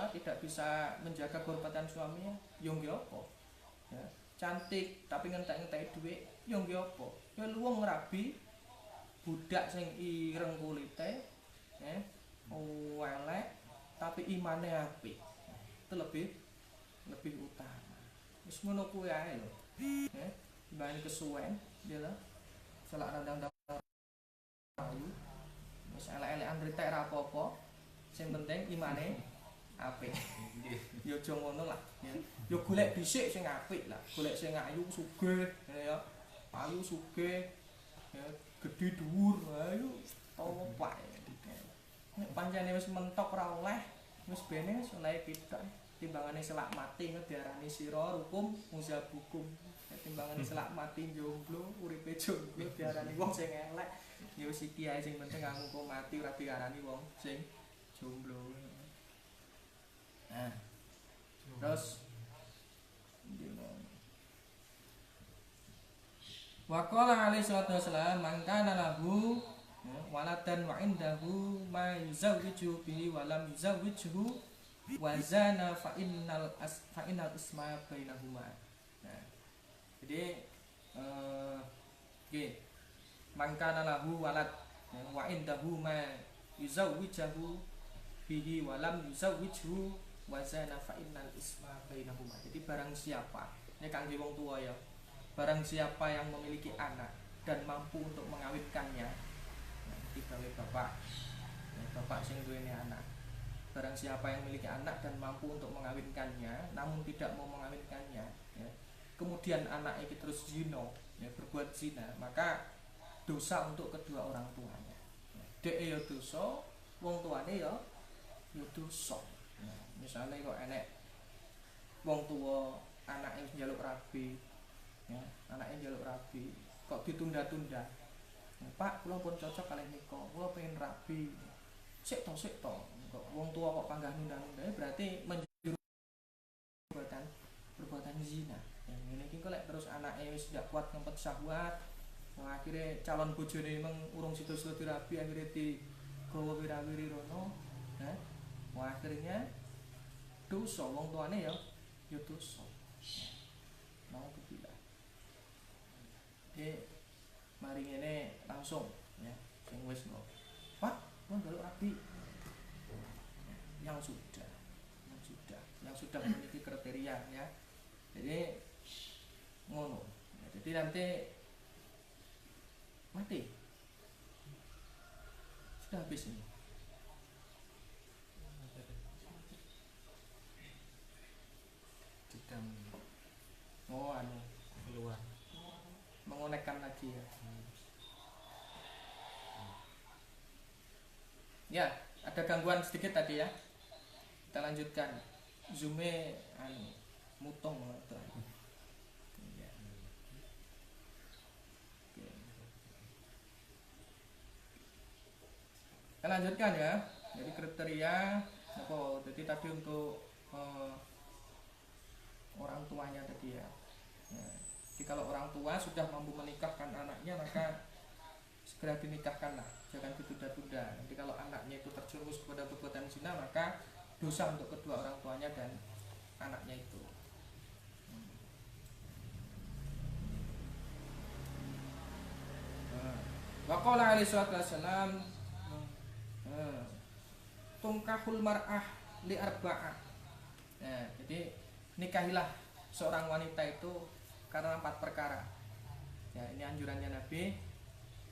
tidak bisa menjaga kehormatan suaminya yo nggih apa ya, cantik tapi ngentek-ngentek dhuwit yo nggih apa ya, luwung ngrabi budak sing ireng kulite ya elek tapi imane apik, itu lebih utama. Wis ngono kuwi ae lho. Ya, dibanding kesuwen ya lho. Selak randang ayu. Wis elek-elekan ritek ra apa-apa. Sing penting imane apik. Ya aja ngono lah, ya. Ya golek dhisik sing apik lah. Golek sing ayu sugih ya. Ayu sugih ya, gedhe dhuwur. Ayo topak. Nek pancene wis mentok ra oleh, wis bene wis oleh pitok. Timbangane selak mati diarani sira hukum muzab hukum. Nek timbangane selak mati jomblo, uripe jomblo diarani wong sing elek. Ya wis iki ae sing penting aku mati ora diarani wong sing jomblo. Nah. Terus wa qala alaihi salatu wasalam man kana lahu waladan wa indahu ma yuzawwiju bihi wa lam yuzawwijhu wa zana fa innal isma bainahuma. Nah, jadi nggih man kana lahu walad wa indahu ma yuzawwijahu bihi wa lam yuzawwijhu wa zana fa innal isma bainahuma. Jadi barang siapa, ini kangge wong tua ya, barang siapa yang memiliki anak dan mampu untuk mengawinkannya, digawe bapak sing duweni anak. Barang siapa yang memiliki anak dan mampu untuk mengawinkannya, namun tidak mau mengawinkannya, ya, kemudian anak itu terus zina, ya, berbuat zina, maka dosa untuk kedua orang tuanya. Dek ya dosa, wong tuane ya dosa. Nah, misalnya kok enek wong tua anaknya njaluk rabi, ya, anaknya njaluk rabi, kok ditunda-tunda. Pak, kula pun cocok kalih nika, kula pengen rabi. Sik to. Kok wong tua kok panggah nunda-nunda, berarti menjuru perbuatan zina. Yang ngene iki kok lek terus anake wis ndak kuat ngempet syahwat, akhirnya calon bojone memang urung sida-sida dirabi, akhirnya digawa wira-wiri rono, nah, akhirnya dosa wong tuane ya dosa. Mau kepilah. Mari ngene langsung ya sing wis lho. Pak, kon njaluk rabi. Yang sudah memiliki kriteria ya. Jadi ngono. Ya, jadi nanti mati. Sudah habis ini. Tidak Oh anu keluar. mengonekkan lagi ya. Ya, ada gangguan sedikit tadi ya. Kita lanjutkan. Zoom-nya anu mutong gitu. Ya. Oke. Kita lanjutkan ya. Jadi kriteria apa? Jadi tadi untuk orang tuanya tadi ya. Ya. Jadi kalau orang tua sudah mampu menikahkan anaknya maka segera dinikahkanlah, jangan ditunda-tunda. Nanti kalau anaknya itu terjerumus kepada perbuatan zina maka dosa untuk kedua orang tuanya dan anaknya itu. Waqala alaihi salatu wassalam tungkahul mar'ah li arba'ah. Nah, jadi nikahilah seorang wanita itu karena 4 perkara. Ya, ini anjurannya Nabi.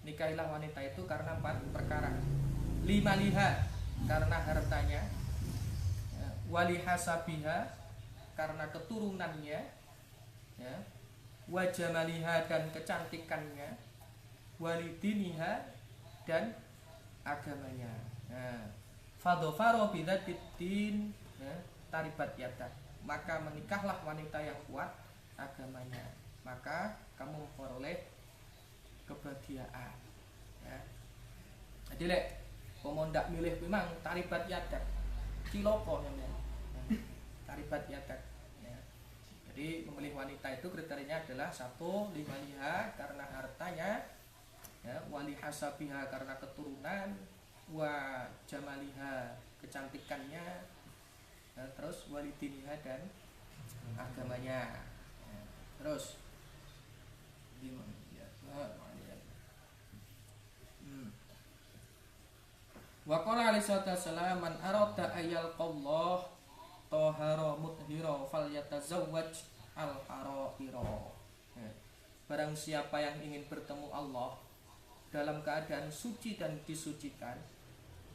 Nikahilah wanita itu karena 4 perkara. 5 liha karena hartanya, ya, wali hasabiha karena keturunannya, ya, wajamaliha dan kecantikannya, walidiniha dan agamanya. Nah, fadhafaro bidzatiddin, ya, taribat yadak. Maka menikahlah wanita yang kuat agamanya, maka kamu memperoleh kebahagiaan. Ya. Jadi lek pomo ndak milih memang taribat yadak, ciloko namanya. Ya. Taribat yadak. Ya. Jadi memilih wanita itu kriterianya adalah 1. Limaliha karena hartanya, ya, wali hasabiha karena keturunan, wa jamaliha kecantikannya, ya, terus walidiniha dan agamanya. Ya. Terus wa qala alaihi wasallam man arada ayyal qallah tahara mudhira falyatazawwaj al haraira. Barang siapa yang ingin bertemu Allah dalam keadaan suci dan disucikan,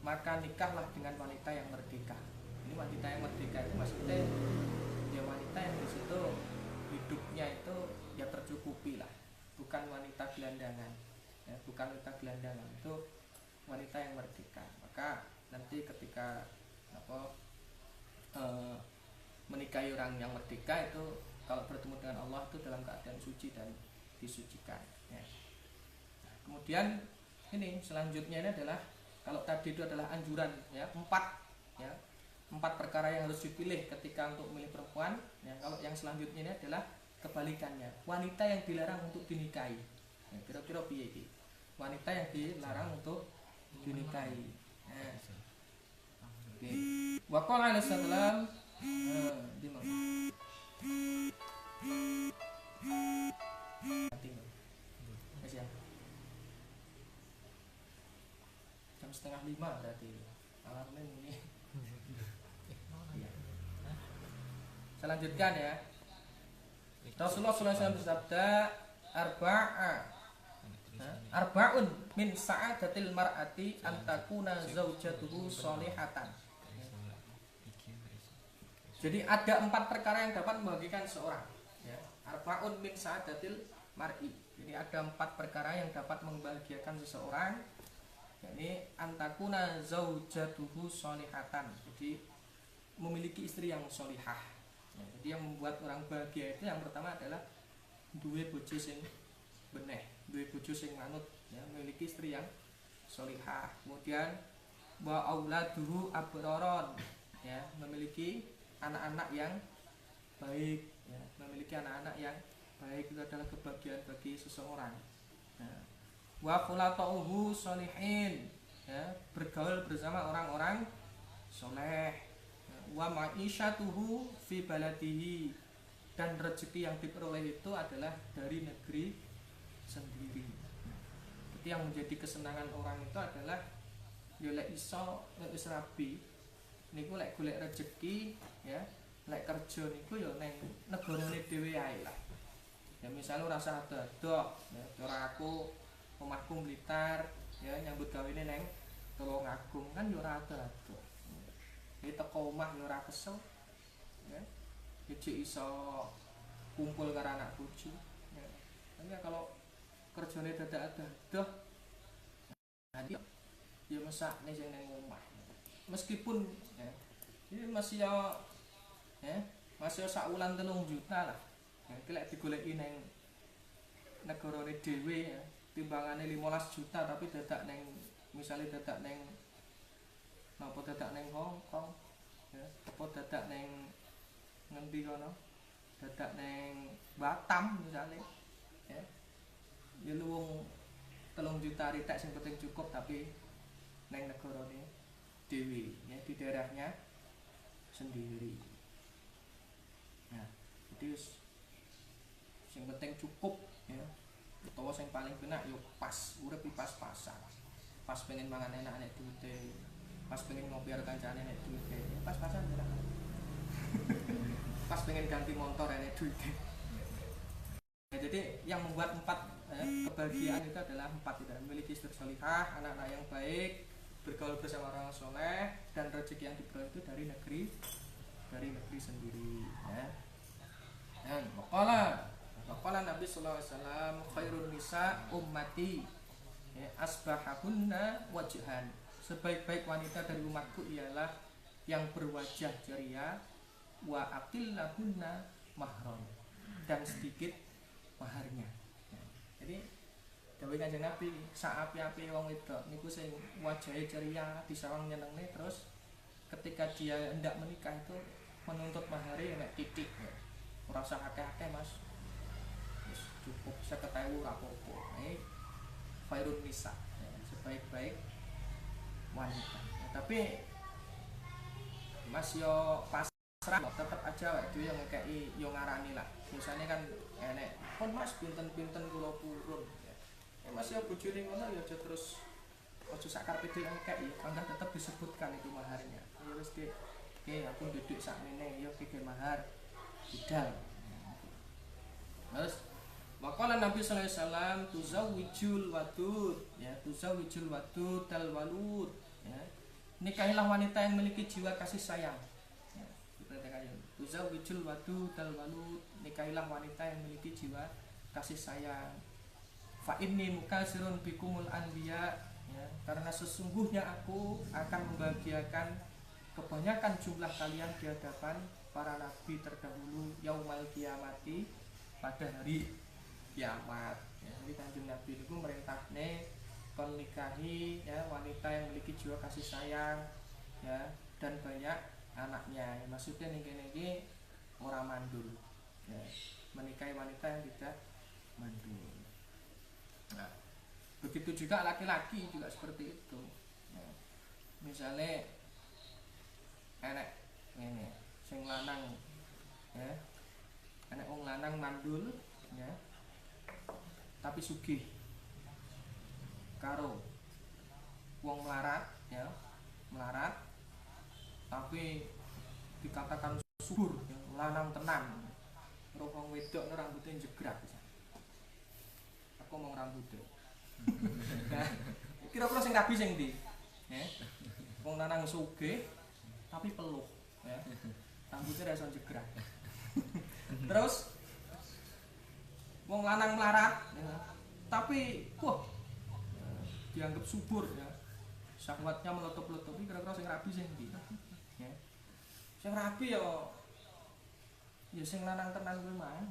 maka nikahlah dengan wanita yang merdeka. Ini wanita yang merdeka itu maksudnya ya wanita yang di situ hidupnya itu ya tercukupi lah, bukan wanita gelandangan. Ya, bukan wanita gelandangan, itu wanita yang merdeka. Maka nanti ketika menikahi orang yang merdeka itu kalau bertemu dengan Allah itu dalam keadaan suci dan disucikan. Ya. Kemudian ini selanjutnya ini adalah kalau tadi itu adalah anjuran ya 4 ya 4 perkara yang harus dipilih ketika untuk memilih perempuan. Ya, kalau yang selanjutnya ini adalah kebalikannya, wanita yang dilarang untuk dinikahi. Ya, kira-kira piye iki? Wanita yang dilarang untuk dinikahi. Nah. Oke. Wa qala alaihi salam di mana? Mas ya. Jam 4:30 berarti. Alarmnya ini. Ya. Saya lanjutkan ya. Rasulullah SAW bersabda arba'un min sa'adatil mar'ati antakuna zaujatuhu sholihatan. Jadi ada 4 perkara yang dapat membahagiakan seorang. Ya. Arba'un min sa'adatil mar'i. Jadi ada 4 perkara yang dapat membahagiakan seseorang. Yakni antakuna zaujatuhu sholihatan. Jadi memiliki istri yang sholihah. Ya, jadi yang membuat orang bahagia itu yang pertama adalah duwe bojo sing beneh, duwe bojo sing manut, ya, memiliki istri yang sholihah. Kemudian wa auladuhu abroron, ya, memiliki anak-anak yang baik, ya, memiliki anak-anak yang baik itu adalah kebahagiaan bagi seseorang. Ya. Wa khulatuhu sholihin, ya, bergaul bersama orang-orang soleh. Ya. Wa ma'isyatuhu fi baladihi, dan rezeki yang diperoleh itu adalah dari negeri sendiri. Jadi yang menjadi kesenangan orang itu adalah ya lek iso lek wis rabi niku lek golek rezeki, ya, lek kerja niku ya neng negarane dhewe ae lah. Ya misale ora usah ado-ado, ya cara aku omahku Blitar, ya nyambut gawene neng Tulungagung kan ya ora ado-ado. Iki teko omah ya ora kesel. Ya. Iki iso kumpul karo anak bojo. Ya. Tapi kalau kerjane dadak-dadak nanti ya mesakne sing nang omah. Meskipun ya, ini masih sak wulan 3 juta lah. Ya, iki lek digoleki nang negarane dhewe ya, timbangane 15 juta tapi dadak nang misale dadak nang Hong Kong ya, apa dadak nang ngendi kono? Dadak nang Batam misale. Ya. Ya luwung 3 juta ritek sing penting cukup tapi nang negarane dhewe ya, di daerahnya sendiri. Nah, jadi sing penting cukup ya. Utawa sing paling penak yo pas, urip pas-pasan. Pas pengen mangan enak nek duwite, pas pengen ngopi karo kancane nek duwite, ya pas-pasan ya. Pas pengen ganti motor nek duwite. Ya, jadi yang membuat 4 kebahagiaan itu adalah 4 itu, memiliki istri salihah, anak-anak yang baik, bergaul bersama orang soleh, dan rezeki yang diperoleh itu dari negeri sendiri ya. Dan waqala Nabi sallallahu alaihi wasallam khairun nisa ummati ya, asbahahunna wajhan. Sebaik-baik wanita dari umatku ialah yang berwajah ceria, wa aqillahunna mahram, dan sedikit maharnya ya. Jadi dawuh Kanjeng Nabi sak api-api wong wedok niku sing wajahe ceria, disawang nyenengne, terus ketika dia hendak menikah itu menuntut mahare nek titik ya. Ora usah akeh-akeh Mas. Wis cukup 50.000 ora apa-apa. Khairun nisa ya, sebaik-baik wanita. Ya, tapi Mas yo pasrah tetep aja wae dhewe yang ngekeki yo ngarani lah. Biasane kan enek pun Mas pinten-pinten kula purun ya. Mas yo bojone ngono ya aja terus aja sak karepe dhewe ngekeki, mangga tetep disebutkan itu maharnya. Ya wis Dik, oke aku nduduk sakmene ya iki mahar bidal. Terus waqala Nabi sallallahu alaihi wasallam tuzawwijul wadud ya, tuzawwijul wadud dal walud ya. Nikahilah wanita yang memiliki jiwa kasih sayang. Ya, tuzawwijul wadud dal walud, nikahilah wanita yang memiliki jiwa kasih sayang. Fa inni mukasirun bikumul anbiya ya, karena sesungguhnya aku akan membahagiakan kebanyakan jumlah kalian di hadapan para nabi terdahulu yaumal kiamati, pada hari kiamat ya. Jadi Kanjeng Nabi itu merintahne kon nikahi ya wanita yang memiliki jiwa kasih sayang ya, dan banyak anaknya. Maksudnya ning kene iki ora mandul ya, menikahi wanita yang tidak mandul. Nah, begitu juga laki-laki juga seperti itu ya. Misalnya enek ngene sing lanang ya, enek wong lanang mandul ya tapi sugih karo wong melarat ya, melarat tapi dikatakan subur ya, lanang tenan, karo wong wedok rambutnya jegrak. Aku mau rambutnya nah, kira-kira sing rabi sing ndi ya, wong lanang sugih tapi peluh ya, rambutnya rasa jegrak. Terus wong lanang melarat ya, tapi dianggap subur ya, syahwatnya meletup-letupi. Kira-kira sing rabi sing ndi ya, sing rabi ya sing lanang tenan kuwi mah ya.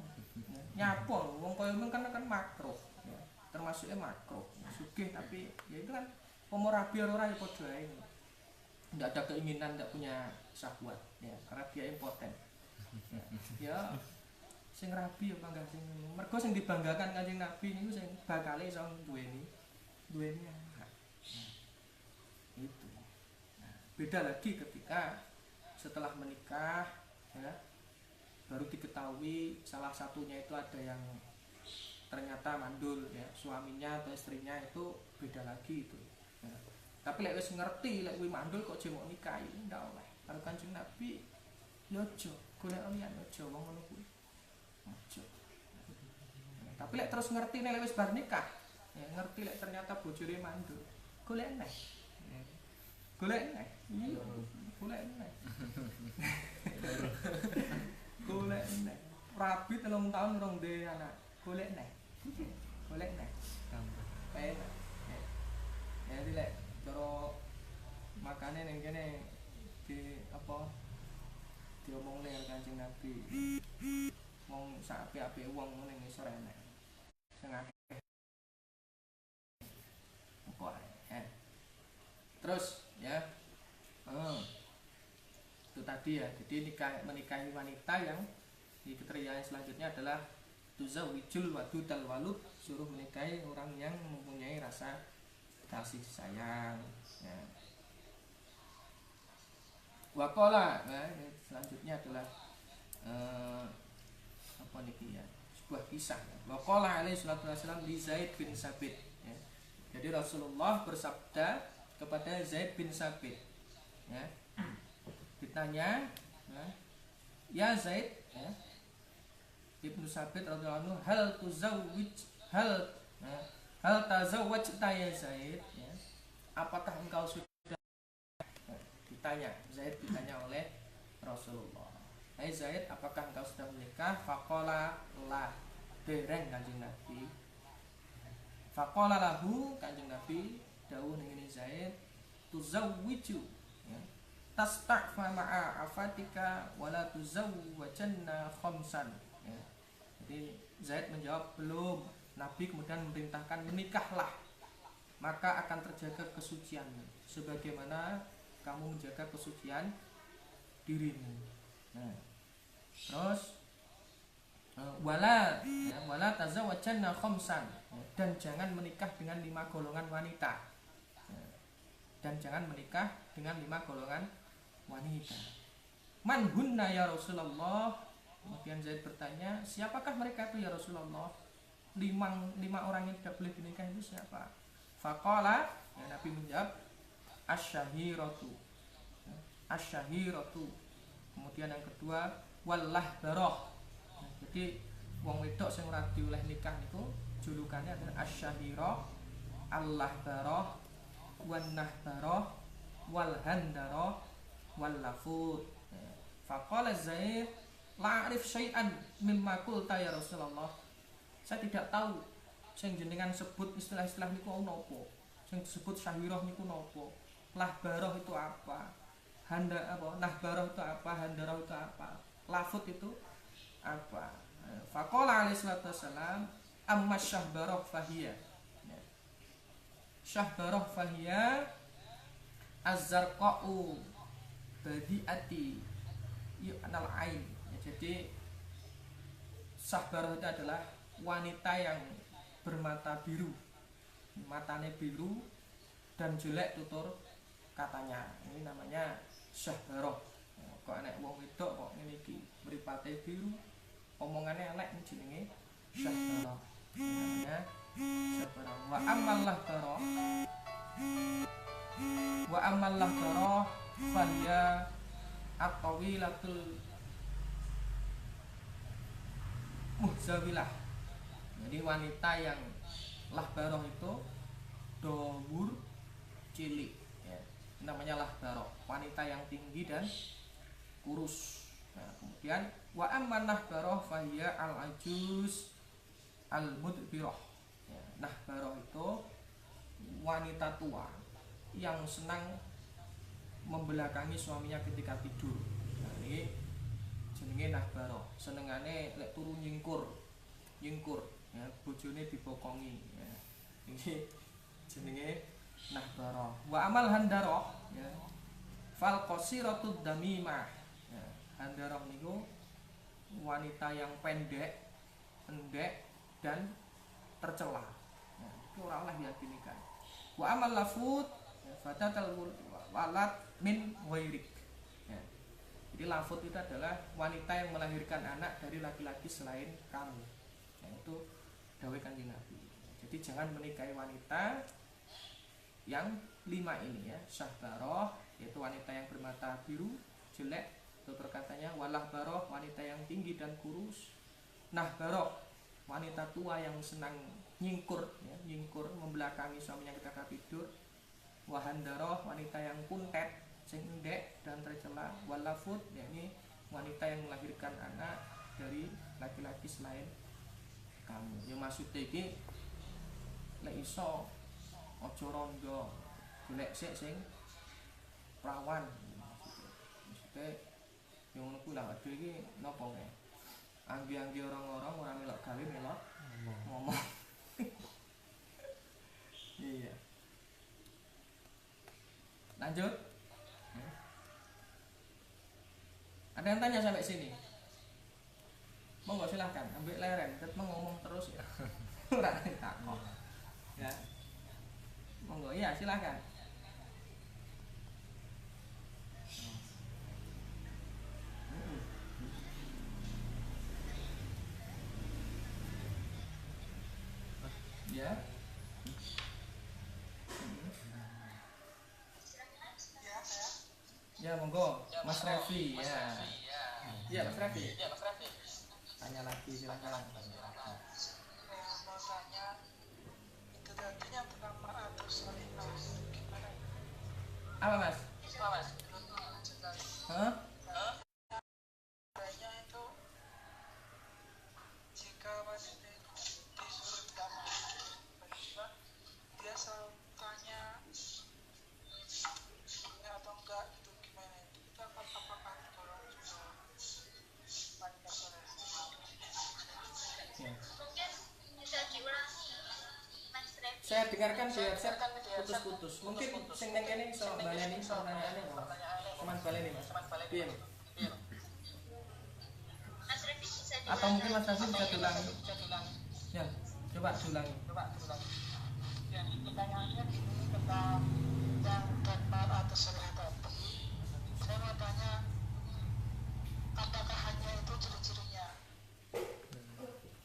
Nyapa wong koyo men kan makruh ya, termasuknya makruh sugih tapi ya itu kan pomo rabi ora ya padha ae, ndak ada keinginan, ndak punya syahwat ya, karena dia impoten ya. Sing rabi ya panggah sing mergo sing dibanggakan Kanjeng Nabi niku sing bakale iso duweni anak. Itu. Nah, beda lagi ketika setelah menikah ya, baru diketahui salah satunya itu ada yang ternyata mandul ya, suaminya atau istrinya itu beda lagi itu ya. Tapi lek wis ngerti lek kuwi mandul kok jemok nikahi ndak oleh. Karo Kanjeng Nabi yo aja golek liyan aja wong ngono kuwi. Aja. Tapi lek terus ngerti nek wis bar nikah, ya ngerti lek ternyata bojone mandul, golek neh. Golek neh. Iya, golek neh. Golek neh. rabi 3 tahun urung duwe anak. Golek neh. Golek neh. Enak. Ya dilek cara makane ning kene di apa diomongne karo Kanjeng Nabi. Wong sak apik-apike wong ngene ngisor enek. Sing akeh apa ae. Terus ya. Itu tadi ya. Jadi menikahi wanita yang di kriteria selanjutnya adalah tuzawijul wadudal walud, suruh menikahi orang yang mempunyai rasa kasih sayang ya. Wakola ya, selanjutnya adalah apa niki ya, sebuah kisah ya. Wakola alaihi salatu wasallam li Zaid bin Sabit ya. Jadi Rasulullah bersabda kepada Zaid bin Sabit ya. Ditanya ya Zaid ya, Ibnu Sabit radhiyallahu anhu, hal tazawwajta ya Zaid ya. Apakah engkau sudah ditanya, Zaid ditanya oleh Rasulullah. Hai Zaid, apakah engkau sudah menikah? Faqala la, dereng Kanjeng Nabi. Faqala lahu, Kanjeng Nabi dawuh ning ngene Zaid, tuzawwiju ya. Tasta'fa ma'a afatika wala tuzawwajanna khamsan ya. Jadi Zaid menjawab belum. Nabi kemudian memerintahkan menikahlah, maka akan terjaga kesucianmu sebagaimana kamu menjaga kesucian dirimu. Nah, terus wala tazawwajanna khamsan ya, dan jangan menikah dengan 5 golongan wanita ya, dan jangan menikah dengan 5 golongan wanita. Man hunna ya Rasulullah? Kemudian Zaid bertanya, siapakah mereka itu ya Rasulullah? 5 orang yang tidak boleh dinikah itu siapa? Faqala ya, Nabi menjawab asyahiratu. Asyahiratu. Kemudian yang kedua wallah baroh. Jadi wong wedok sing ora dioleh nikah niku julukannya adalah asyahirah, Allah baroh, wan nahbaroh, wal handaroh, wal lafut. Faqala Zaid la arif syai'an mimma qulta ya Rasulullah. Saya tidak tahu sing jenengan sebut istilah-istilah niku napa. Sing disebut syahirah niku napa? Lahbaroh itu apa? Nahbaroh itu apa? Handaroh itu apa? Lafut itu apa? Faqala alaihi salatu wasalam amma syahbaroh fahiyah. Syahbaroh fahiyah az-zarqa'u badi'ati yu'nal ain. Jadi syahbaroh itu adalah wanita yang bermata biru, matanya biru dan jelek tutur katanya. Ini namanya syahbaroh. Kok enek wong wedok kok ngene iki mripate biru, omongannya elek jenenge syahbaroh. Namanya syahbaroh. Wa amal lahbaroh fahya at-tawilatul muhzawilah. Jadi wanita yang lahbaroh itu dawur cilik ya. Namanya lahbaroh, wanita yang tinggi dan kurus. Nah, kemudian wa amman nahbaroh fahiya al-ajuz al-mudbirah ya. Nahbaroh itu wanita tua yang senang membelakangi suaminya ketika tidur. Nah, ini jenenge nahbaroh. Senengane lek turu nyingkur ya, bojone dibokongi ya. Ini jenenge nahbaroh. Wa amal handaroh ya, fal qasiratud damimah ya. Handaroh niku wanita yang pendek dan tercela ya, itu ora oleh ya dinikah. Wa amal lafut ya, fatatal walad min ghairik ya. Jadi lafut itu adalah wanita yang melahirkan anak dari laki-laki selain kamu. Itu dawuh Kanjeng Nabi. Jadi jangan menikahi wanita yang 5 ini ya. Syahbaroh yaitu wanita yang bermata biru jelek tutur katanya, walah baroh wanita yang tinggi dan kurus, nahbaroh wanita tua yang senang nyingkur ya, nyingkur membelakangi suaminya ketika tidur, wahandaroh wanita yang kuntet sing endek dan tercela, walafut yakni wanita yang melahirkan anak dari laki-laki selain kamu. Ya maksudnya iki lek iso aja rondo golek sik sing prawan. Maksudnya yang ngono kuwi lah dhewe iki napa kae. Anggi-anggi orang-orang ora melok gawe melok ngomong. Iya. Lanjut. Ada yang tanya sampai sini? Monggo silahkan, ambil leren, ket ngomong terus ya. Ora takok. Ya. Monggo, iya silahkan. Ya. Ya monggo, Mas Revi ya. Iya Mas Revi. Tanya lagi silahkan. Mau tanya itu tadi yang pertama atau salihah gimana? Apa Mas? Hah? Kayaknya itu jika wanita itu disuruh damai tiba-tiba dia selalu tanya ya atau enggak itu gimana itu apakah tolong juga wanita soleh? Ya. Bisa diulangi Mas Revi. Saya dengarkan di headset putus-putus. Mungkin sing nang kene iso baleni pertanyaane Mas. Cuman baleni Mas. Piye? Mas Revi bisa diulangi. Atau mungkin Mas Revi bisa diulangi. Ya, coba diulangi. Ya, pertanyaannya gini tentang yang damar atau soleh tadi. Saya mau tanya apakah hanya itu ciri-cirinya?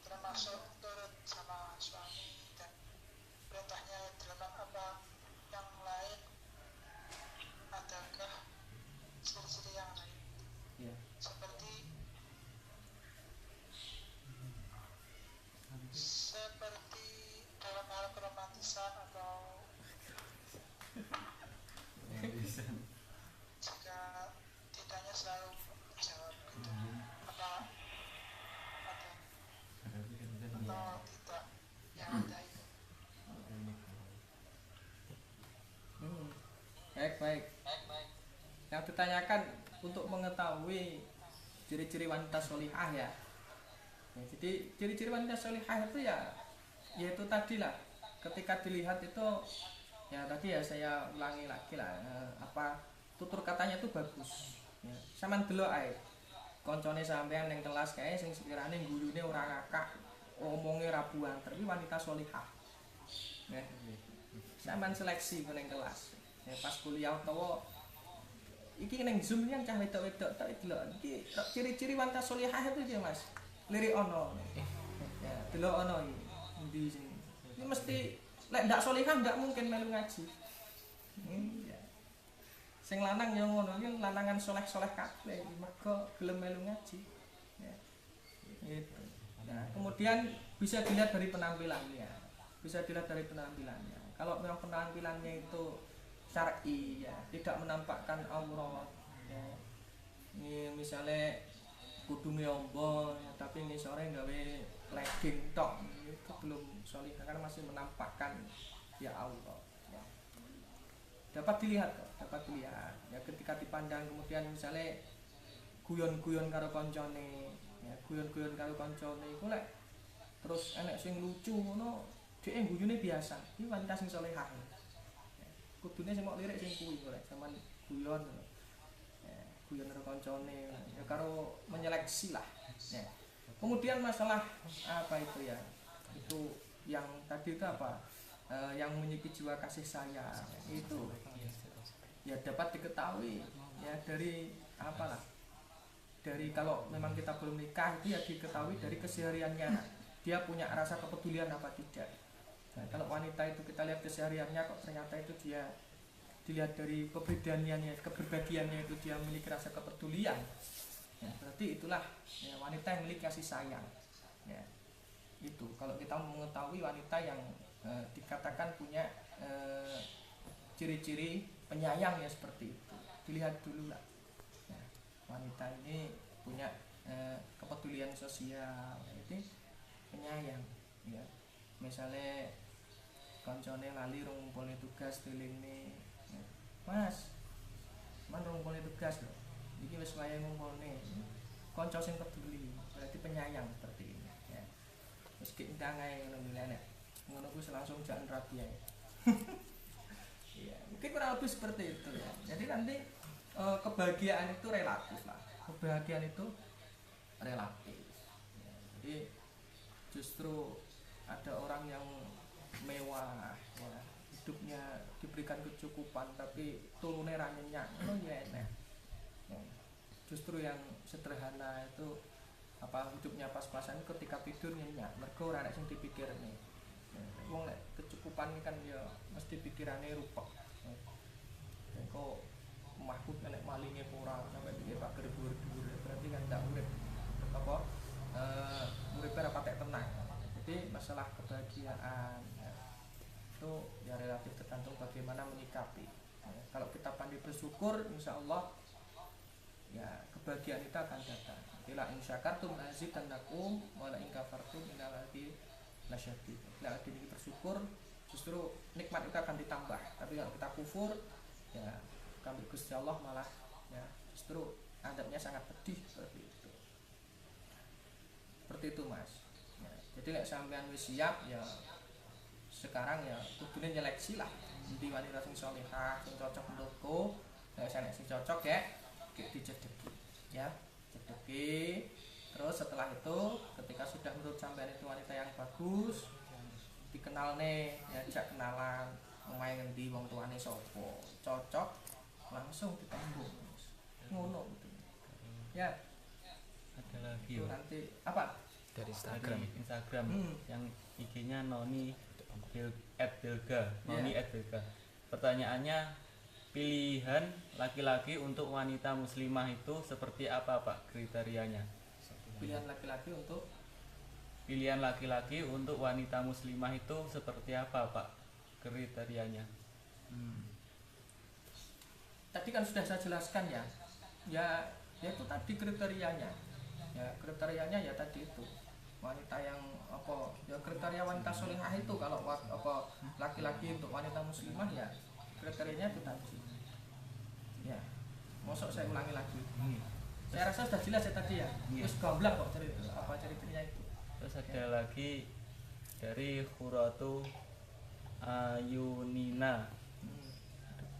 Termasuk turut sama suami dan perintahnya dalam apa yang lain, adakah ciri-ciri yang lain Ya. seperti dalam hal keromantisan atau jika ditanya selalu menjawab gitu apa ada atau tidak yang ada itu. Baik. Yang ditanyakan untuk mengetahui ciri-ciri wanita solihah ya. Jadi ciri-ciri wanita solihah itu ya yaitu tadi lah, ketika dilihat itu ya tadi ya saya ulangi lagi lah, apa tutur katanya itu bagus ya. Sampeyan delok ae koncone sampean ning kelas kae sing sekirane gurune ora ngakak, omonge ra buanter iki wanita solihah ya. Sampeyan seleksi ning kelas ya, pas kuliah utawa iki ning Zoom yang cah wedok-wedok tok delok iki ciri-ciri wanita solihah itu dia Mas, lirik ono ya, delok ono iki endi sing ini mesti lek ndak solihah ndak mungkin melu ngaji. Ya. Sing lanang yang ngono iki lanangan soleh-soleh kabeh mergo gelem melu ngaji. Ya. Gitu. Nah, kemudian bisa dilihat dari penampilannya. Kalau memang penampilannya itu syar'i ya, tidak menampakkan aurat ya. Ini misalnya kudume ombo ya, tapi ini sore gawe legging tok itu belum solihah karena masih menampakkan ya Allah ya. Dapat dilihat ya, ketika dipandang. Kemudian misalnya guyon-guyon karo koncone ya, iku lek terus enek sing lucu ngono dhek guyune biasa iki wanita sing solihah ya. Kudune sing mok lirik sing kuwi kok zaman guyon guyon karo koncone ya, karo menyeleksi lah ya. Kemudian masalah apa itu ya, itu yang tadi itu apa, yang memiliki jiwa kasih sayang itu ya dapat diketahui ya dari apalah, dari kalau memang kita belum nikah itu ya diketahui dari kesehariannya dia punya rasa kepedulian apa tidak. Nah, kalau wanita itu kita lihat kesehariannya kok ternyata itu dia dilihat dari keberbagiannya itu dia memiliki rasa kepedulian ya, berarti itulah ya, wanita yang memiliki kasih sayang ya. Itu kalau kita mengetahui wanita yang dikatakan punya ciri-ciri penyayang ya seperti itu, dilihat dulu lah ya, wanita ini punya kepedulian sosial, itu penyayang ya. Misalnya koncone lali rong ngumpulne tugas dilingne, Mas man rong ngumpulne tugas lho, iki wis wayahe ngumpulne, kanca sing peduli berarti penyayang seperti ini ya. Wis kindang ae ngono lho, nek ngono kuwi langsung jangan rapi ae. Ya, mungkin kurang lebih seperti itu ya. Jadi nanti kebahagiaan itu relatif lah. Kebahagiaan itu relatif. Ya, jadi justru ada orang yang mewah, ya, hidupnya diberikan kecukupan tapi turune ra nyenyak, ngono ya enak. Ya, justru yang sederhana itu hidupnya pas-pasan ketika tidur nyenyak, mergo ora nek sing dipikirne. Wong nek kecukupan kan ya mesti pikirane rupek. Kok omahku nek malinge ora sampe iki pager dhuwur-dhuwur berarti kan ndak urip uripe ora patek tenang. Jadi masalah kebahagiaan ya, itu ya relatif tergantung bagaimana menyikapi. Kalau kita pandai bersyukur, insya Allah ya kebahagiaan kita akan datang. Bila in syakartum azidannakum wa la in kafartum innal azabi lasyadid. Bila kita bersyukur, justru nikmat itu akan ditambah. Tapi kalau kita kufur, ya kami Gusti Allah malah ya justru adabnya sangat pedih seperti itu. Seperti itu Mas. Ya, jadi lek sampean wis siap ya sekarang ya kudune nyeleksi lah. Endi wanita sing salehah, sing cocok menurutku. Nek sing cocok ya dicedeki. Ya, cedeki. Terus setelah itu ketika sudah menurut sampean itu wanita yang bagus, dikenal nih, diajak kenalan, omahe ngendi, wong tuane sapa, cocok, langsung ditembung. Ngono gitu. Ya. Ada lagi Itu nanti apa? Dari Instagram. Dari Instagram yang IG-nya Noni @Belga, Noni @Belga. Pertanyaannya, pilihan laki-laki untuk wanita muslimah itu seperti apa Pak kriterianya? Pilihan laki-laki untuk wanita muslimah itu seperti apa Pak kriterianya? Tadi kan sudah saya jelaskan ya. Ya itu tadi kriterianya. Ya kriterianya ya tadi itu. Wanita yang ya kriteria wanita solehah itu kalau laki-laki untuk wanita muslimah ya kriterianya itu tadi. Ya. Mosok saya ulangi lagi. Saya rasa sudah jelas ya tadi ya. Terus gamblang kok ceritanya itu. Terus ada lagi dari Khuratu Ayunina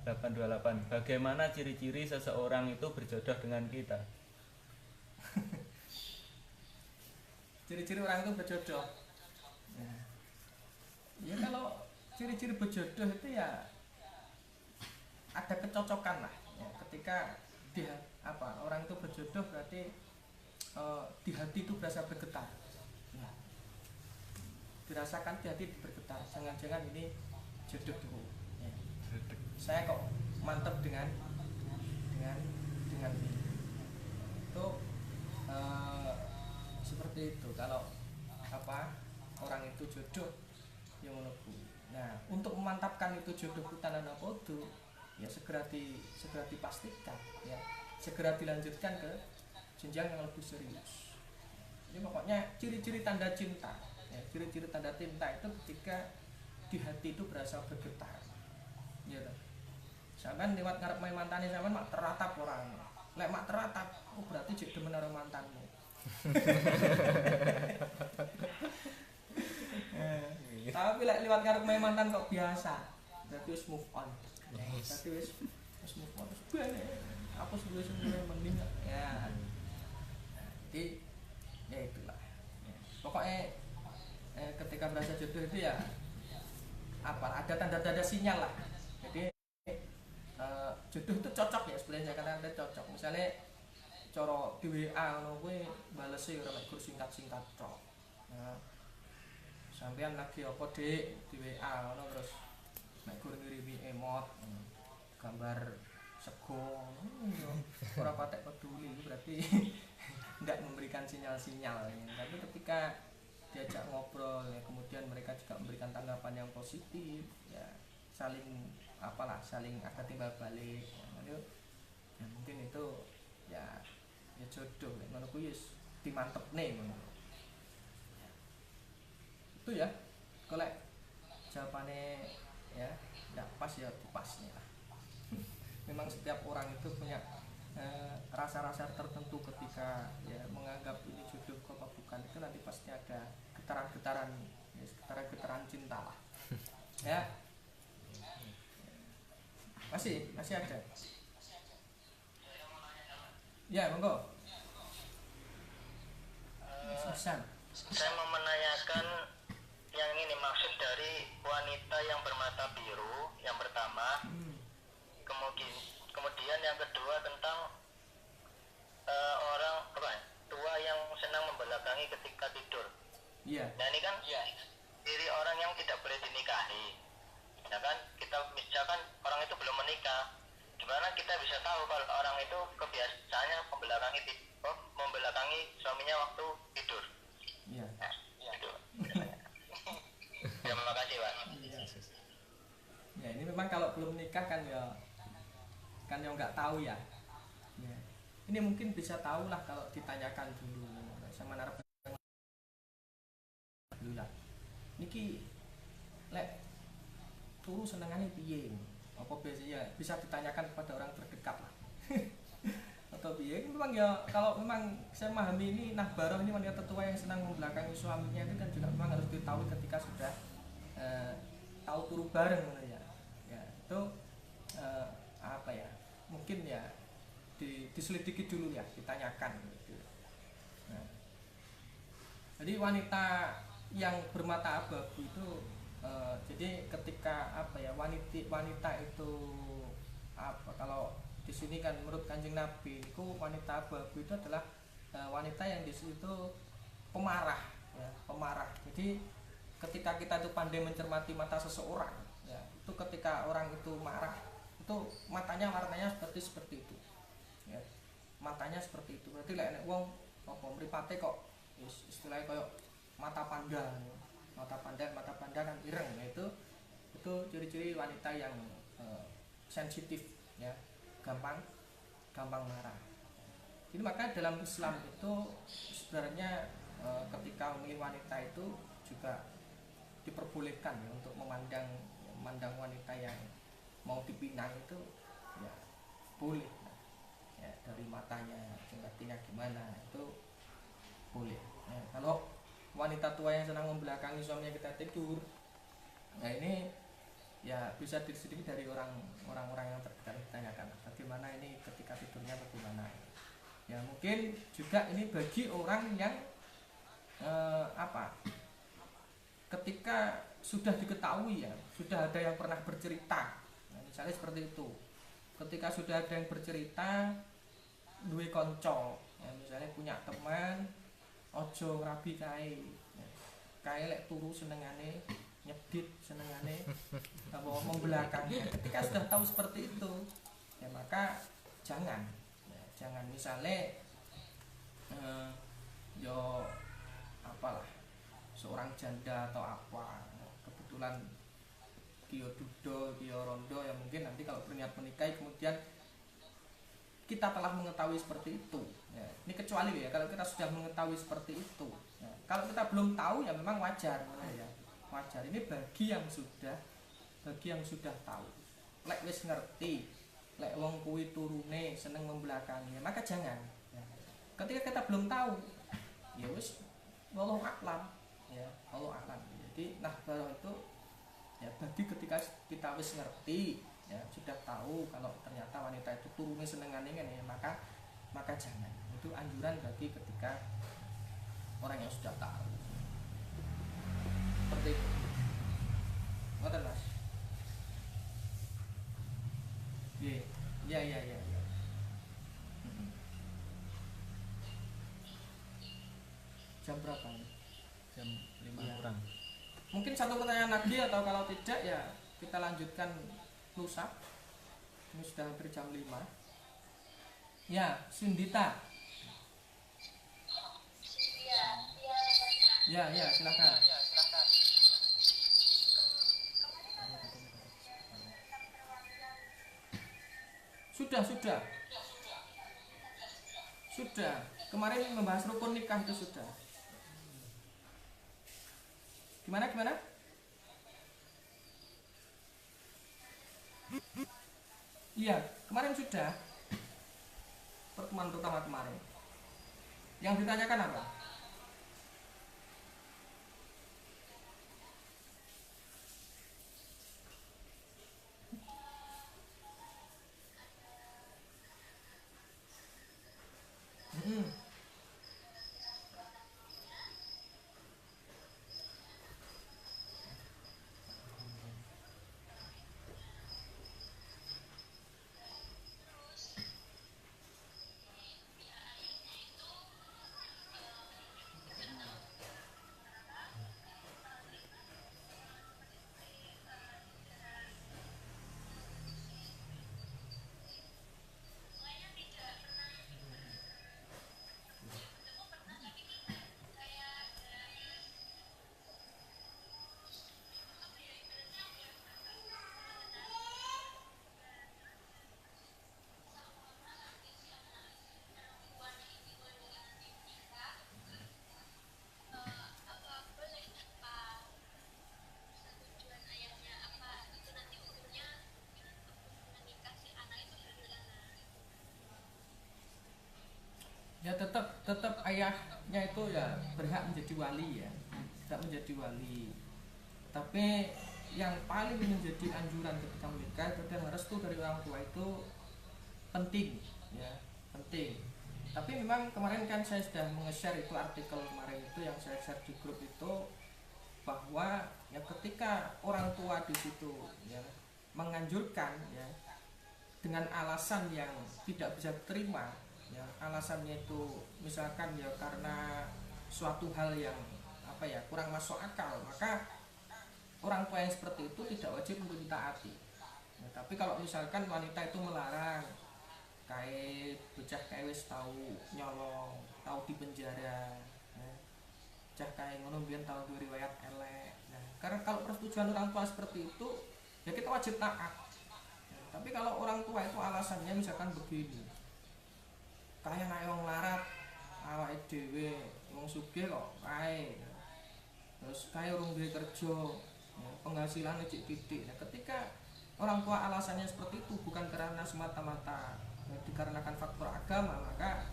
828. Bagaimana ciri-ciri seseorang itu berjodoh dengan kita? Ciri-ciri orang itu berjodoh. Ya kalau ciri-ciri berjodoh itu ya ada kecocokan lah. Ya, ketika dia orang itu berjodoh berarti di hati itu berasa bergetar. Ya. Dirasakan di hati bergetar. Jangan-jangan ini jodohku. Ya. Saya kok mantap dengan ini. Itu seperti itu. Kalau orang itu jodoh yang menunggu. Nah, untuk memantapkan itu jodoh tanah napodo, ya segera dipastikan, ya segera dilanjutkan ke jenjang yang lebih serius. Jadi pokoknya ciri-ciri tanda cinta, ya, ciri-ciri tanda cinta itu ketika di hati itu berasa bergetar. Ya, sampean lewat ngarep main mantane sampean mak teratap orang. Lek mak teratap, berarti jek demen karo mantanmu. Tapi lek lewat ngarep main mantan kok biasa, berarti wis move on. Berarti wis move on. Terus bene, apa sebenarnya mending ya. Jadi ya itulah. Pokoknya ketika berasa jodoh itu ya ada tanda-tanda sinyal lah. Jadi jodoh itu cocok ya sebenarnya karena ada cocok. Misalnya cara di WA ngono kuwi balese ora mek singkat-singkat tok. Nah, sampean lagi apa Dik di WA ngono terus mek gur ngirimi emot gambar sego ora patek peduli berarti tidak memberikan sinyal-sinyal ya. Tapi ketika diajak ngobrol ya kemudian mereka juga memberikan tanggapan yang positif ya saling ada timbal balik ya, mungkin itu ya ya jodoh nek ngono kuwi wis dimantepne ngono. Itu ya. Kalau jawabannya ya enggak pas ya dipasnya lah. Memang setiap orang itu punya rasa-rasa tertentu ketika ya menganggap ini jodoh apa bukan, itu nanti pasti ada getaran-getaran ya, getaran-getaran cinta lah. Ya. Masih ada. Ya, monggo. Susan. Saya mau menanyakan yang ini maksud dari wanita yang bermata biru yang pertama. Kemudian yang kedua tentang orang tua yang senang membelakangi ketika tidur. Iya. Nah ini kan ciri orang yang tidak boleh dinikahi. Ya kan, kita misalkan orang itu belum menikah, gimana kita bisa tahu kalau orang itu kebiasaannya membelakangi suaminya waktu tidur? Iya. Nah, itu. Terima kasih, Pak. Iya. Ya ini memang kalau belum nikah kan ya nggak tahu ya. Ya. Ini mungkin bisa tahu lah kalau ditanyakan dulu sama narasumber dulu lah. Niki lek turu senengane piye? Apa biasanya bisa ditanyakan kepada orang terdekat lah. Atau piye? Memang ya kalau memang saya memahami ini Nahbaroh ini wanita tua yang senang membelakangi suaminya itu kan juga memang harus diketahui ketika sudah tahu turu bareng ya. Ya, itu apa ya? Mungkin ya diselidiki dulu ya, ditanyakan gitu. Nah, jadi wanita yang bermata abu-abu itu jadi ketika apa ya wanita itu apa kalau di sini kan menurut Kanjeng Nabi itu wanita abu-abu itu adalah wanita yang di situ pemarah ya, pemarah. Jadi ketika kita itu pandai mencermati mata seseorang ya, itu ketika orang itu marah itu matanya warnanya seperti itu ya, matanya seperti itu. Berarti lek wong apa mripate kok istilahnya kayak mata panda kan ireng. Nah, itu ciri-ciri wanita yang sensitif ya, gampang marah. Jadi maka dalam Islam itu sebenarnya ketika memilih wanita itu juga diperbolehkan ya, untuk memandang wanita yang mau dipinang itu ya boleh ya, dari matanya jenggotinya gimana itu boleh ya. Kalau wanita tua yang senang membelakangi suaminya kita tidur, nah ini ya bisa diselidiki dari orang-orang yang terdekat, ditanyakan bagaimana ini ketika tidurnya bagaimana ya. Mungkin juga ini bagi orang yang ketika sudah diketahui ya, sudah ada yang pernah bercerita, nah, misalnya seperti itu, ketika sudah ada yang bercerita duwe konco ya, misalnya punya teman ojo rabi kae lek turu senengane nyedit, senengane apa membelakangi. Ketika sudah tahu seperti itu ya maka jangan misalnya yo apalah seorang janda atau apa kebetulan kio dudo kio rondo ya, mungkin nanti kalau berniat menikahi kemudian kita telah mengetahui seperti itu ya. Ini kecuali ya kalau kita sudah mengetahui seperti itu ya. Kalau kita belum tahu ya memang wajar ya, wajar. Ini bagi yang sudah tahu, lek wis ngerti lek wong kuwi turune seneng membelakangi maka jangan ya. Ketika kita belum tahu ya wis wallahu a'lam ya, wallahu a'lam. Jadi Nahbaroh itu ya bagi ketika kita wis ngerti ya, sudah tahu kalau ternyata wanita itu turunnya senengane ya, maka jangan. Itu anjuran bagi ketika orang yang sudah tahu. Seperti itu. Ngoten Mas. Iya. Jam berapa ini? Jam 5 ya. kurang. Mungkin satu pertanyaan lagi atau kalau tidak ya kita lanjutkan lusa. Ini sudah hampir jam 5. Ya, Sindita. Ya, silakan. Sudah. Kemarin membahas rukun nikah itu sudah. Gimana? Iya, kemarin sudah. Pertemuan pertama kemarin. Yang ditanyakan apa? Ya tetap ayahnya itu ya berhak menjadi wali ya, tidak menjadi wali. Tapi yang paling menjadi anjuran ketika menikah itu adalah restu dari orang tua itu penting ya, penting. Tapi memang kemarin kan saya sudah nge-share itu artikel kemarin itu yang saya share di grup itu, bahwa ya ketika orang tua di situ ya menganjurkan ya dengan alasan yang tidak bisa terima ya, alasannya itu misalkan ya karena suatu hal yang apa ya kurang masuk akal, maka orang tua yang seperti itu tidak wajib untuk ditaati ya. Tapi kalau misalkan wanita itu melarang, kayak bocah kayak wis tahu nyolong, tahu di penjara ya, cah kayak ngono mbiyen tahu duwe riwayat elek nah, karena kalau persetujuan orang tua seperti itu ya kita wajib taat ya. Tapi kalau orang tua itu alasannya misalkan begini, kaya nek wong larat awake dhewe wong sugih kok kae. Terus kaya urung duwe kerja, ya, penghasilan cek titik. Nah, ketika orang tua alasannya seperti itu bukan karena semata-mata ya, dikarenakan faktor agama, maka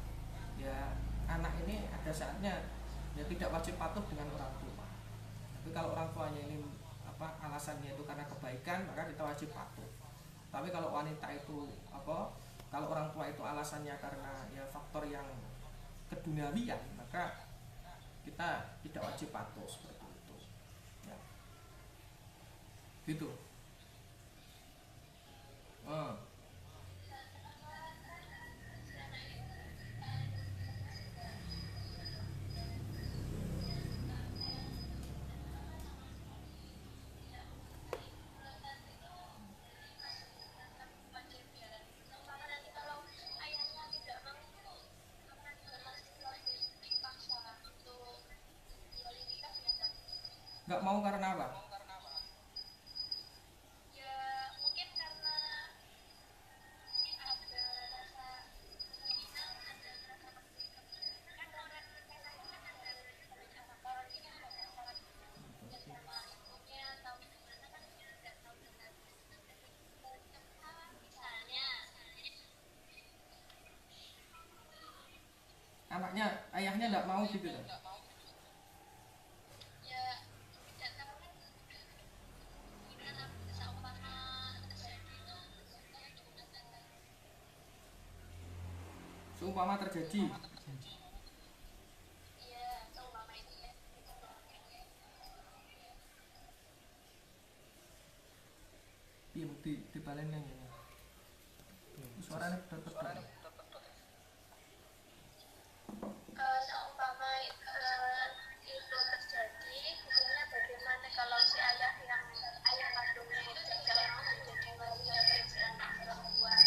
ya anak ini ada saatnya ya tidak wajib patuh dengan orang tua. Tapi kalau orang tuanya ini apa alasannya itu karena kebaikan, maka kita wajib patuh. Tapi kalau wanita itu apa, kalau orang tua itu alasannya karena ya faktor yang keduniawian, maka kita tidak wajib patuh seperti itu ya. Gitu. Nggak mau karena apa? Ya mungkin karena ada rasa keinginan, ada rasa kan orang kita kan ada orang ini ada sangat sama ibunya tahu gimana kan tidak tahu dengan misalnya Anaknya, ayahnya nggak mau gitu loh. ya tidak tahu kan gimana seumpama terjadi itu Seumpama terjadi, ya seumpama itu ya iya di balen yang ini. Suaranya tetap. seumpama itu terjadi, hukumnya bagaimana kalau si ayah yang ayah kandungnya itu tidak mau menjadi wali dari anak perempuan?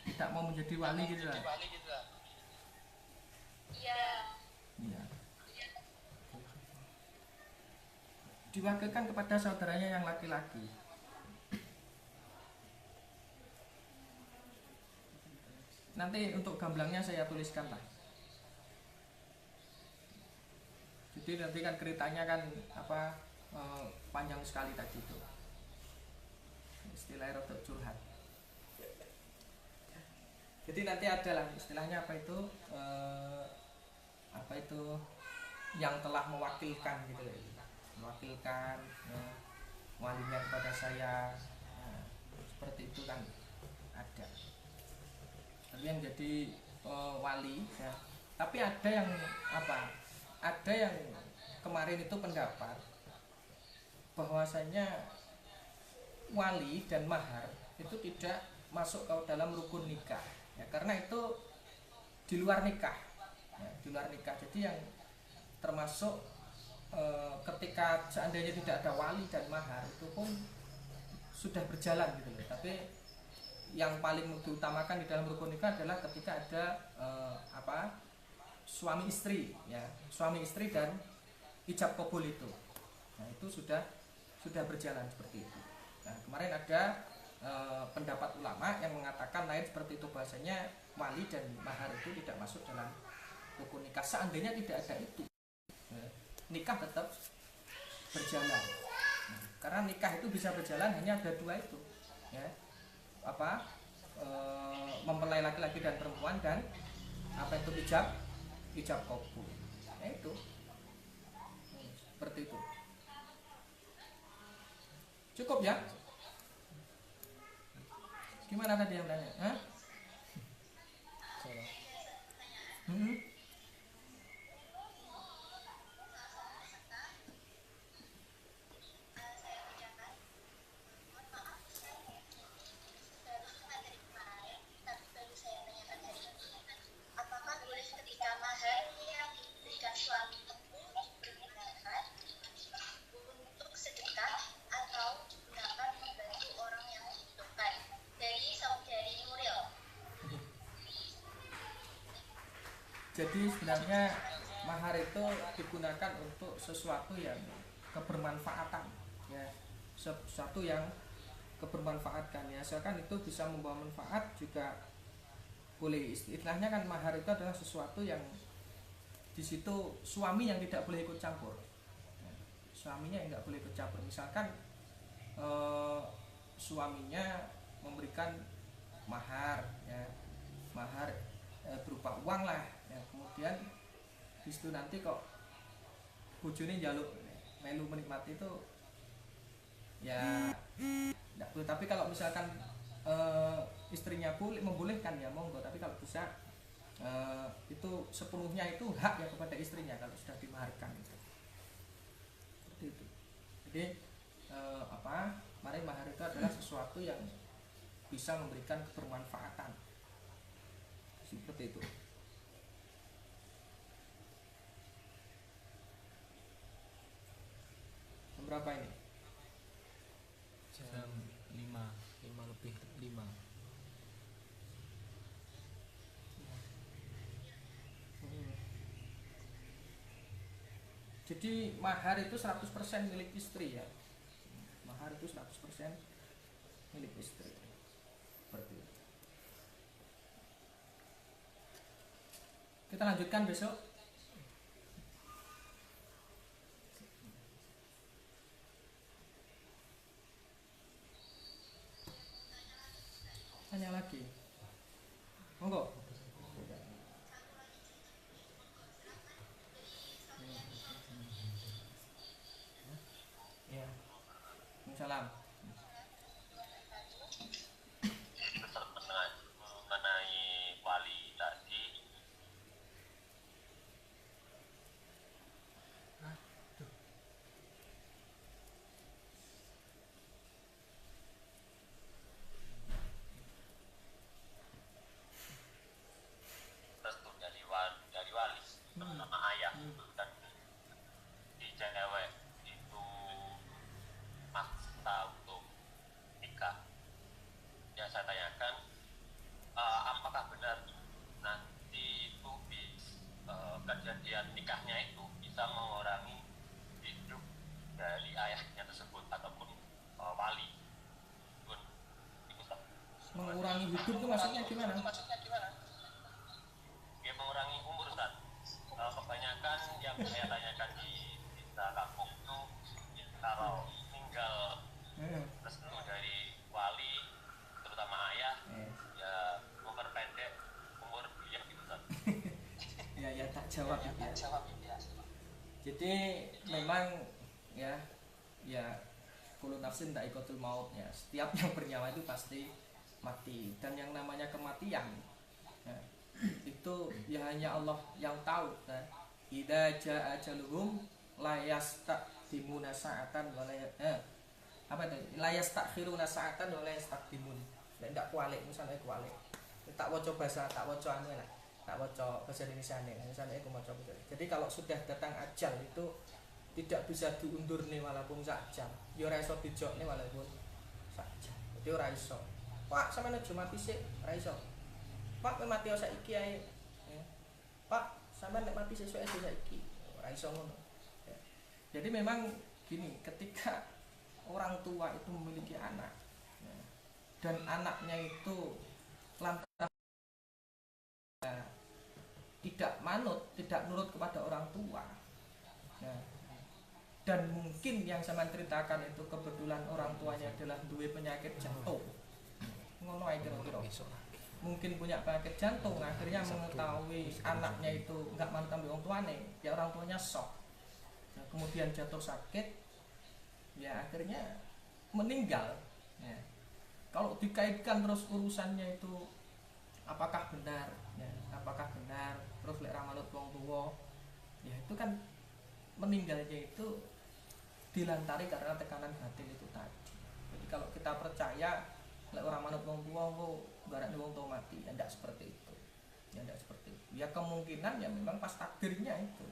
Tidak mau menjadi wali gitu lah. Iya. Iya. Diwakilkan kepada saudaranya yang laki-laki. nanti untuk gamblangnya saya tuliskan lah. Jadi nanti kan ceritanya kan apa panjang sekali tadi itu. Istilahnya rotok curhat. Jadi nanti ada lah istilahnya apa itu yang telah mewakilkan gitu ya. Mewakilkan walinya kepada saya. Nah, seperti itu kan ada. Tapi yang jadi wali ya. Tapi ada yang apa? Ada yang kemarin itu pendapat bahwasanya wali dan mahar itu tidak masuk ke dalam rukun nikah ya, karena itu di luar nikah ya, di luar nikah. Jadi yang termasuk ketika seandainya tidak ada wali dan mahar itu pun sudah berjalan gitu loh. Tapi yang paling diutamakan di dalam rukun nikah adalah ketika ada suami istri ya, suami istri dan ijab kabul itu. Nah, itu sudah berjalan seperti itu. Nah, kemarin ada pendapat ulama yang mengatakan lain seperti itu, bahasanya wali dan mahar itu tidak masuk dalam rukun nikah. Seandainya tidak ada itu, nikah tetap berjalan. Nah, karena nikah itu bisa berjalan hanya ada dua itu, ya, mempelai laki-laki dan perempuan dan itu ijab kabul. Nah, itu seperti itu. Cukup ya? Gimana tadi yang tanya? Hah? Apakah boleh ketika mahar yang diberikan suami itu digunakan untuk sedekah atau digunakan membantu orang yang membutuhkan? Dari saudari Nuril. Jadi sebenarnya mahar itu digunakan untuk sesuatu yang kebermanfaatan ya, sesuatu yang kebermanfaatkan ya, asalkan itu bisa membawa manfaat juga boleh. Istilahnya kan mahar itu adalah sesuatu yang di situ suami yang tidak boleh ikut campur ya, suaminya yang tidak boleh ikut campur. Misalkan suaminya memberikan mahar ya, mahar berupa uang lah ya, kemudian di situ nanti kok bojone njaluk melu menikmati itu ya tidak boleh. Tapi kalau misalkan istrinya membolehkan ya monggo, tapi kalau bisa itu sepenuhnya itu hak ya kepada istrinya kalau sudah dimaharkan itu. Seperti itu. Jadi mari mahar itu adalah sesuatu yang bisa memberikan kebermanfaatan seperti itu. Berapa ini? Jam 5 lebih 5. Jadi mahar itu 100% milik istri ya. Mahar itu 100% milik istri. Seperti itu. Kita lanjutkan besok. Tanya lagi. Monggo. Ya. Salam. Mengenai wali tadi, restu dari wali sama ayah dan si cewek itu maksa untuk nikah. Yang saya tanyakan, apakah benar nanti itu kejadian nikahnya itu bisa mengurangi hidup dari ayahnya tersebut ataupun wali? Mengurangi hidup itu maksudnya gimana? Jadi memang ya kullu nafsin dha'iqatul maut ya. Setiap yang bernyawa itu pasti mati, dan yang namanya kematian ya, itu ya hanya Allah yang tahu kan. Idza jaa ajaluhum la yastaqdimuna sa'atan wa apa itu? La yastakhiruna sa'atan wa la yastaqdimun. Ndak kualik misalnya kualik. Tak waca bahasa, tak waca anu lah. Tak waca bahasa Indonesia nih. Misalnya aku maca. Jadi kalau sudah datang ajal itu tidak bisa diundur nih walaupun sak jam. Ya ora iso dijokne walaupun sak jam. Jadi ora iso. Pak sampeyan aja mati sik, ora iso. Pak kowe mati saiki ae. Ya. Pak, sampeyan nek mati sesuk ae saiki. Ora iso ngono. Ya. Jadi memang gini, ketika orang tua itu memiliki anak ya, dan anaknya itu lantas tidak manut, tidak nurut kepada orang tua ya, dan mungkin yang saya ceritakan itu kebetulan orang tuanya adalah duwe penyakit jantung, ngono ae kira-kira, mungkin punya penyakit jantung, akhirnya mengetahui anaknya itu nggak manut ambil orang tuanya, ya orang tuanya shock ya, kemudian jatuh sakit ya, akhirnya meninggal ya. Kalau dikaitkan terus urusannya itu apakah benar ya, apakah benar terus lek ra manut wong tuwa ya, itu kan meninggalnya itu dilantari karena tekanan batin itu tadi. Jadi kalau kita percaya lek orang manut wong tuwa kok barane wong tuwa mati, ya ndak seperti itu. Ya ndak seperti itu. Ya kemungkinan ya memang pas takdirnya itu.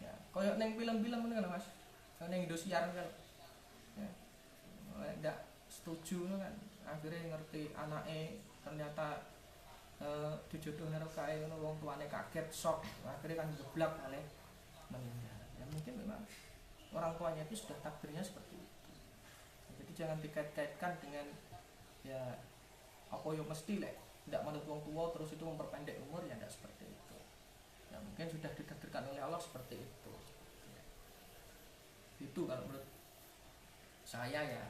Ya, koyo ning film-film ngono kan Mas. Ning Indosiar kan. Ya. Ndak setuju kan. Akhirnya ngerti anake ternyata dijodohne karo kae ngono, wong tuane kaget, shock. Akhirnya kan geblak oleh meninggal. Ya mungkin memang orang tuanya itu sudah takdirnya seperti itu. Jadi jangan dikait-kaitkan dengan ya apa yang mesti lek tidak manut wong tua terus itu memperpendek umur, ya tidak seperti itu. Ya mungkin sudah ditakdirkan oleh Allah seperti itu. Ya. Itu kalau menurut saya ya,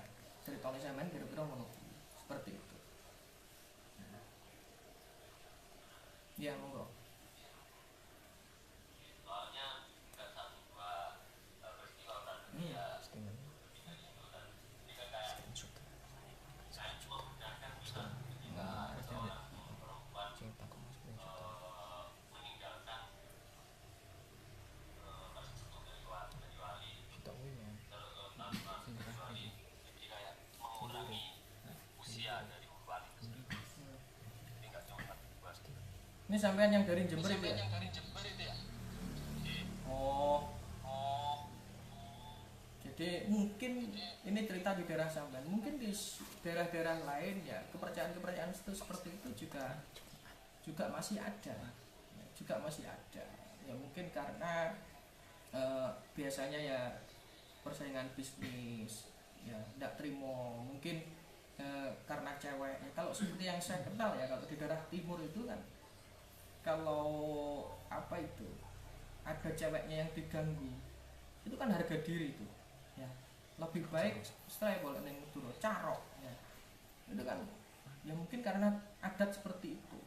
ceritanya saya main kira-kira menurut seperti itu. Ya monggo. Ini sampean yang dari Jember itu ya? Oh. Jadi mungkin ini cerita di daerah sampean. Mungkin di daerah-daerah lain ya kepercayaan-kepercayaan itu seperti itu juga masih ada. Ya, juga masih ada. Ya mungkin karena biasanya ya persaingan bisnis ya tidak terima. Mungkin karena cewek. Ya, kalau seperti yang saya kenal ya, kalau di daerah timur itu kan kalau apa itu ada ceweknya yang diganggu itu kan harga diri itu ya, lebih baik setelah boleh neng dulu carok ya, itu kan ya mungkin karena adat seperti itu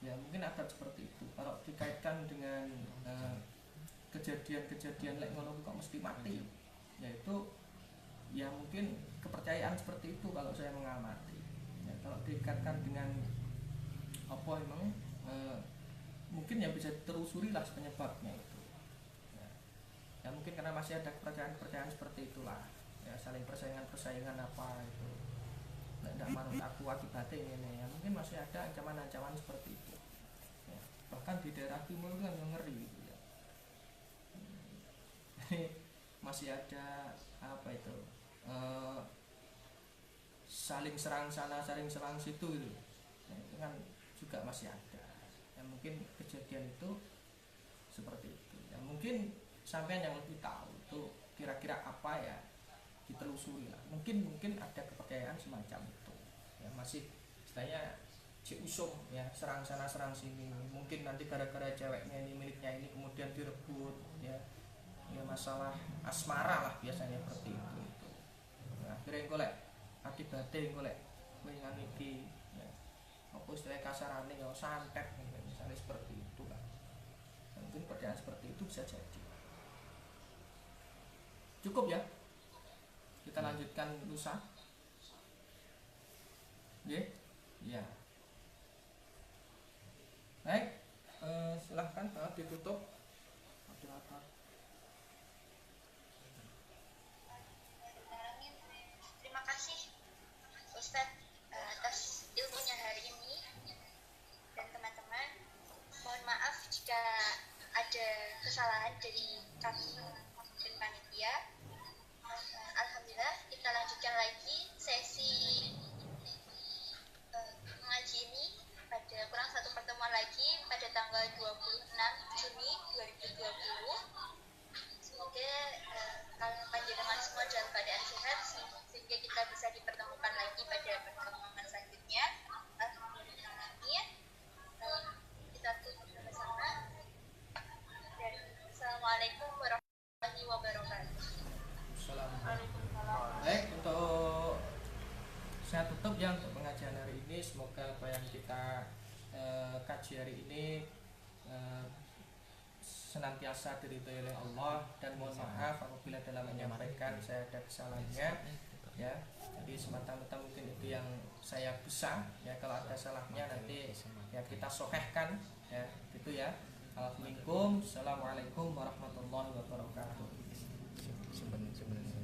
ya, mungkin adat seperti itu. Kalau dikaitkan dengan kejadian-kejadian lek ngono kok mesti mati ya, itu ya mungkin kepercayaan seperti itu kalau saya mengamati ya. Kalau dikaitkan dengan apa emang mungkin ya bisa telusuri lah penyebabnya itu ya. Ya mungkin karena masih ada kepercayaan seperti itulah ya, saling persaingan apa itu tidak manut aku akibatnya ini ya, mungkin masih ada ancaman-ancaman seperti itu ya. Bahkan di daerah timur kan yang ngeri gitu ya. Masih ada apa itu saling serang sana saling serang situ gitu ya, itu kan juga masih ada. Mungkin kejadian itu seperti itu ya, mungkin sampean yang lebih tahu itu kira-kira apa ya, ditelusuri lah. Mungkin ada kepercayaan semacam itu ya, masih istilahnya usum ya, serang sana serang sini. Mungkin nanti gara-gara ceweknya ini miliknya ini kemudian direbut ya, ya masalah asmara lah biasanya seperti itu ya, akhirnya golek akibatnya golek mengan iki ya, apa istilah kasarane ya santet misalnya seperti itu kan. Mungkin percayaan seperti itu bisa jadi Cukup ya. Kita lanjutkan lusa. Nggih? Ya. Baik, silahkan ditutup. Ada apa? Terima kasih Ustadz atas ilmunya hari ini, dan teman-teman mohon maaf jika ada kesalahan dari kami dan panitia. Alhamdulillah kita lanjutkan lagi sesi mengaji ini pada kurang satu pertemuan lagi pada tanggal 26 Juni 2020. Semoga kalian panjenengan semua dalam keadaan sehat sehingga kita bisa dipertemukan lagi pada pertemuan selanjutnya. Amin. Kita tutup bersama. Dan Assalamualaikum warahmatullahi wabarakatuh. Assalamualaikum. Baik, untuk saya tutup ya untuk pengajian hari ini. Semoga apa yang kita kaji hari ini senantiasa diridhoi oleh Allah, dan mohon maaf apabila dalam menyampaikan saya ada kesalahannya ya. Jadi semata-mata mungkin itu yang saya bisa ya, kalau ada salahnya nanti ya kita sohehkan ya, gitu ya. Assalamualaikum warahmatullahi wabarakatuh. Sebenarnya